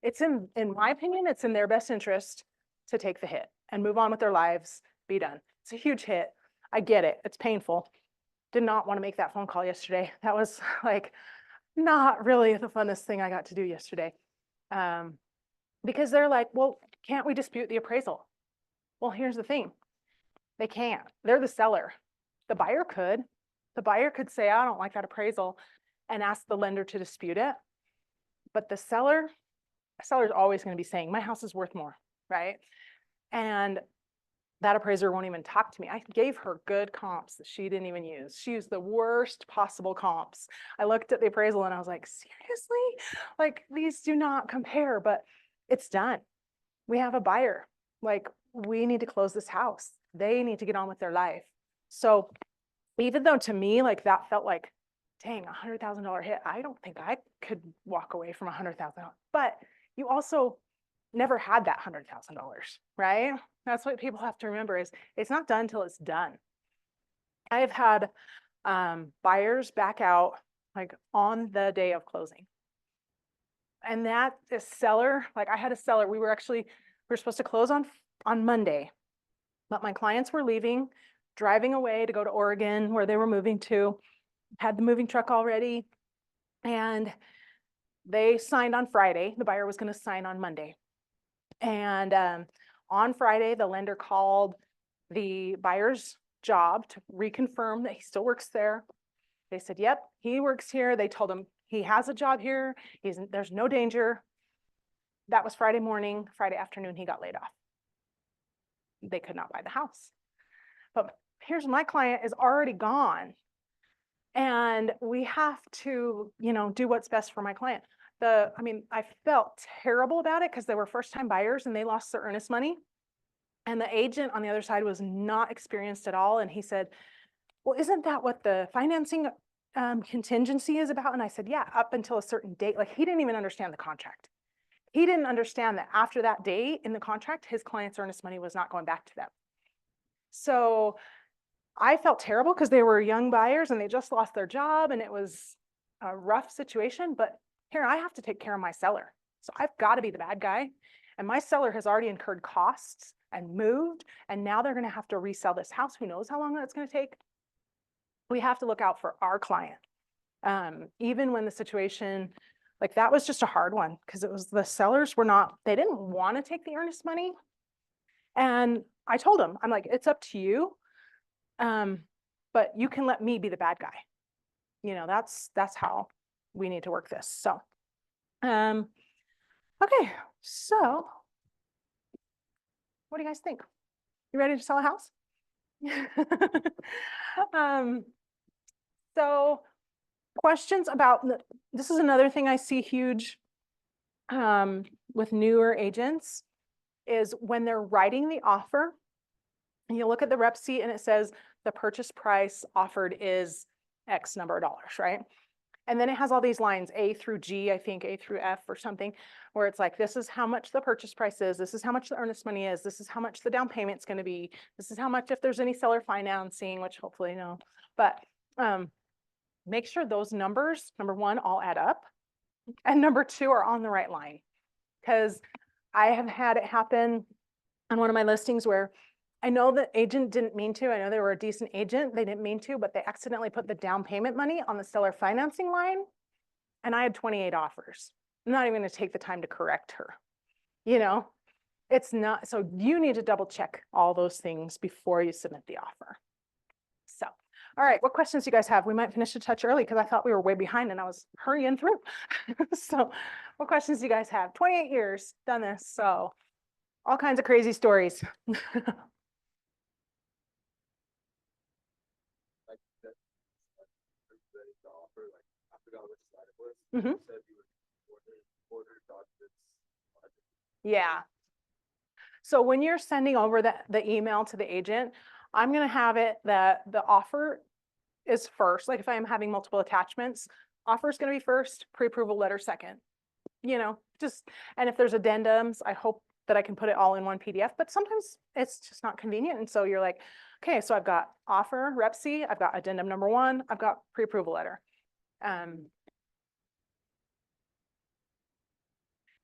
It's in my opinion, it's in their best interest to take the hit and move on with their lives, be done. It's a huge hit. I get it. It's painful. Did not want to make that phone call yesterday. That was like not really the funnest thing I got to do yesterday. Because they're like, well, can't we dispute the appraisal? Well, here's the thing. They can't. They're the seller. The buyer could. The buyer could say, I don't like that appraisal and ask the lender to dispute it. But the seller's always going to be saying, my house is worth more, right? And that appraiser won't even talk to me. I gave her good comps that she didn't even use. She used the worst possible comps. I looked at the appraisal and I was like, seriously? Like, these do not compare, but it's done. We have a buyer. Like, we need to close this house. They need to get on with their life. So even though to me, like, that felt like, dang, $100,000 hit, I don't think I could walk away from $100,000. But you also never had that $100,000, right? That's what people have to remember, is it's not done till it's done. I have had buyers back out like on the day of closing. And that is seller, like, I had a seller, we were supposed to close on Monday, but my clients were leaving, driving away to go to Oregon where they were moving to. had the moving truck all ready, and they signed on Friday. The buyer was going to sign on Monday. And on Friday, the lender called the buyer's job to reconfirm that he still works there. They said, yep, he works here. They told him he has a job here. There's no danger. That was Friday morning. Friday afternoon, he got laid off. They could not buy the house. But here's my client is already gone. And we have to, do what's best for my client. I felt terrible about it because they were first-time buyers and they lost their earnest money. And the agent on the other side was not experienced at all. And he said, well, isn't that what the financing contingency is about? And I said, yeah, up until a certain date. Like, he didn't even understand the contract. He didn't understand that after that date in the contract, his client's earnest money was not going back to them. So I felt terrible because they were young buyers and they just lost their job and it was a rough situation. But here I have to take care of my seller. So I've got to be the bad guy. And my seller has already incurred costs and moved. And now they're going to have to resell this house. Who knows how long that's going to take? We have to look out for our client. Even when the situation, like, that was just a hard one because it was the sellers they didn't want to take the earnest money. And I told them, I'm like, it's up to you. But you can let me be the bad guy. That's how we need to work this. So, okay. So what do you guys think? You ready to sell a house? So questions about, this is another thing I see huge with newer agents is when they're writing the offer, and you look at the rep sheet and it says the purchase price offered is X number of dollars, right? And then it has all these lines, A through G, I think A through F or something, where it's like, this is how much the purchase price is. This is how much the earnest money is. This is how much the down payment's going to be. This is how much if there's any seller financing, which hopefully no. But make sure those numbers, number one, all add up. And number two, are on the right line. Because I have had it happen on one of my listings where I know the agent didn't mean to. I know they were a decent agent. They didn't mean to, but they accidentally put the down payment money on the seller financing line. And I had 28 offers. I'm not even going to take the time to correct her. It's not. So you need to double check all those things before you submit the offer. So, all right, what questions do you guys have? We might finish a touch early because I thought we were way behind and I was hurrying through. So what questions do you guys have? 28 years, done this. So all kinds of crazy stories. Mm-hmm. Yeah. So when you're sending over the email to the agent, I'm going to have it that the offer is first. Like if I'm having multiple attachments, offer is going to be first, pre-approval letter second. And if there's addendums, I hope that I can put it all in one PDF, but sometimes it's just not convenient. And so you're like, okay, so I've got offer, rep C, I've got addendum number 1, I've got pre-approval letter.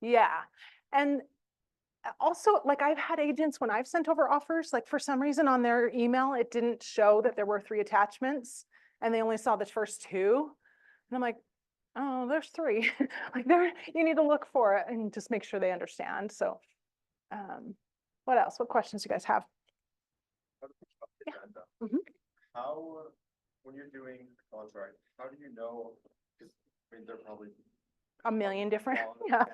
Yeah. And also, like, I've had agents when I've sent over offers, like for some reason on their email, it didn't show that there were 3 attachments and they only saw the first 2. And I'm like, oh, there's 3. Like you need to look for it and just make sure they understand. So what else? What questions do you guys have? Yeah. Mm-hmm. How, when you're doing the contract, how do you know, because they're probably a million different, yeah.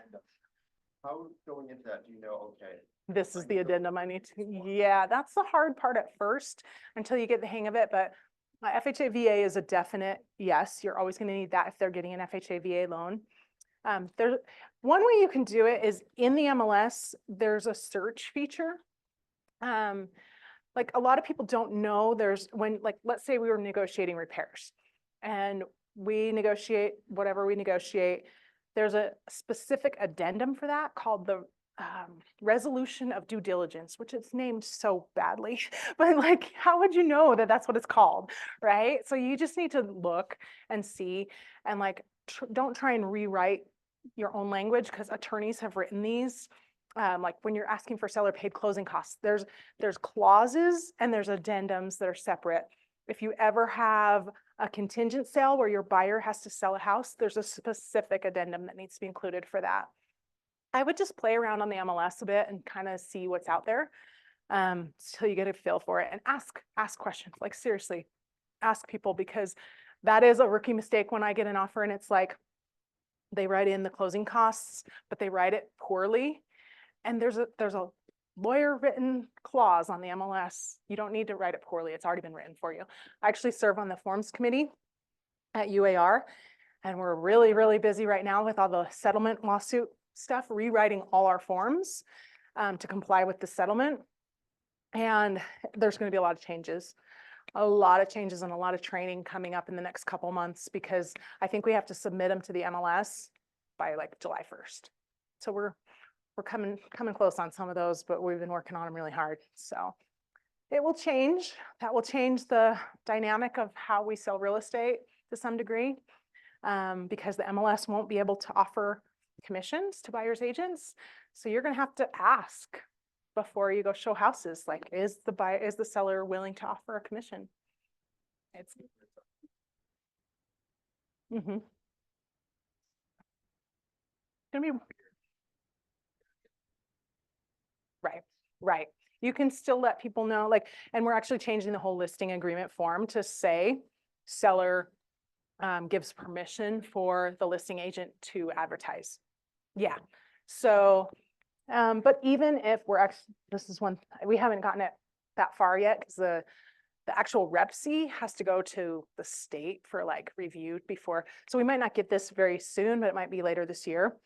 How going into that, do you know, okay, this is the addendum I need to, yeah, that's the hard part at first until you get the hang of it. But my FHA VA is a definite yes. You're always going to need that if they're getting an FHA VA loan. There's one way you can do it is in the MLS, there's a search feature. Like a lot of people don't know let's say we were negotiating repairs and we negotiate whatever we negotiate. There's a specific addendum for that called the resolution of due diligence, which it's named so badly, but like, how would you know that that's what it's called, right? So you just need to look and see, and like, don't try and rewrite your own language because attorneys have written these. Like when you're asking for seller paid closing costs, there's clauses and there's addendums that are separate. If you ever have a contingent sale where your buyer has to sell a house, there's a specific addendum that needs to be included for that. I would just play around on the MLS a bit and kind of see what's out there till you get a feel for it, and ask questions. Like seriously, ask people, because that is a rookie mistake when I get an offer and it's like they write in the closing costs, but they write it poorly. And there's a lawyer written clause on the MLS. You don't need to write it poorly. It's already been written for you. I actually serve on the forms committee at UAR, and we're really, really busy right now with all the settlement lawsuit stuff, rewriting all our forms to comply with the settlement. And there's going to be a lot of changes and a lot of training coming up in the next couple months, because I think we have to submit them to the MLS by like July 1st. So we're coming close on some of those, but we've been working on them really hard. So it will change. That will change the dynamic of how we sell real estate to some degree, because the MLS won't be able to offer commissions to buyers agents. So you're going to have to ask before you go show houses, like, is the seller willing to offer a commission? It's gonna be right. You can still let people know, like, and we're actually changing the whole listing agreement form to say seller gives permission for the listing agent to advertise. Yeah. So, but even if we're actually, we haven't gotten it that far yet, because the actual rep C has to go to the state for like review before. So we might not get this very soon, but it might be later this year.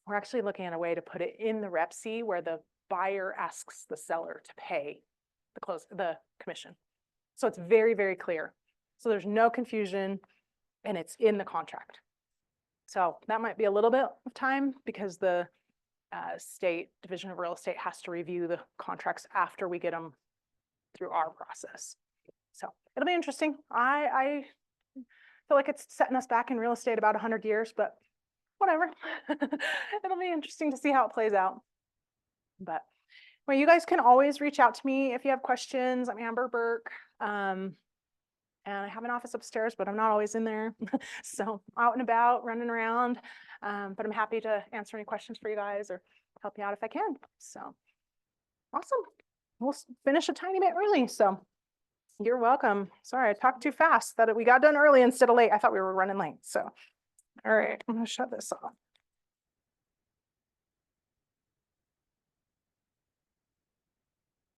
We're actually looking at a way to put it in the rep C where the buyer asks the seller to pay the commission. So it's very, very clear. So there's no confusion, and it's in the contract. So that might be a little bit of time, because the state division of real estate has to review the contracts after we get them through our process. So it'll be interesting. I feel like it's setting us back in real estate about 100 years, but whatever. It'll be interesting to see how it plays out. But well, you guys can always reach out to me if you have questions. I'm Amber Burke. And I have an office upstairs, but I'm not always in there. So out and about, running around. But I'm happy to answer any questions for you guys or help you out if I can. So awesome. We'll finish a tiny bit early. So you're welcome. Sorry, I talked too fast that we got done early instead of late. I thought we were running late. So, all right, I'm gonna shut this off.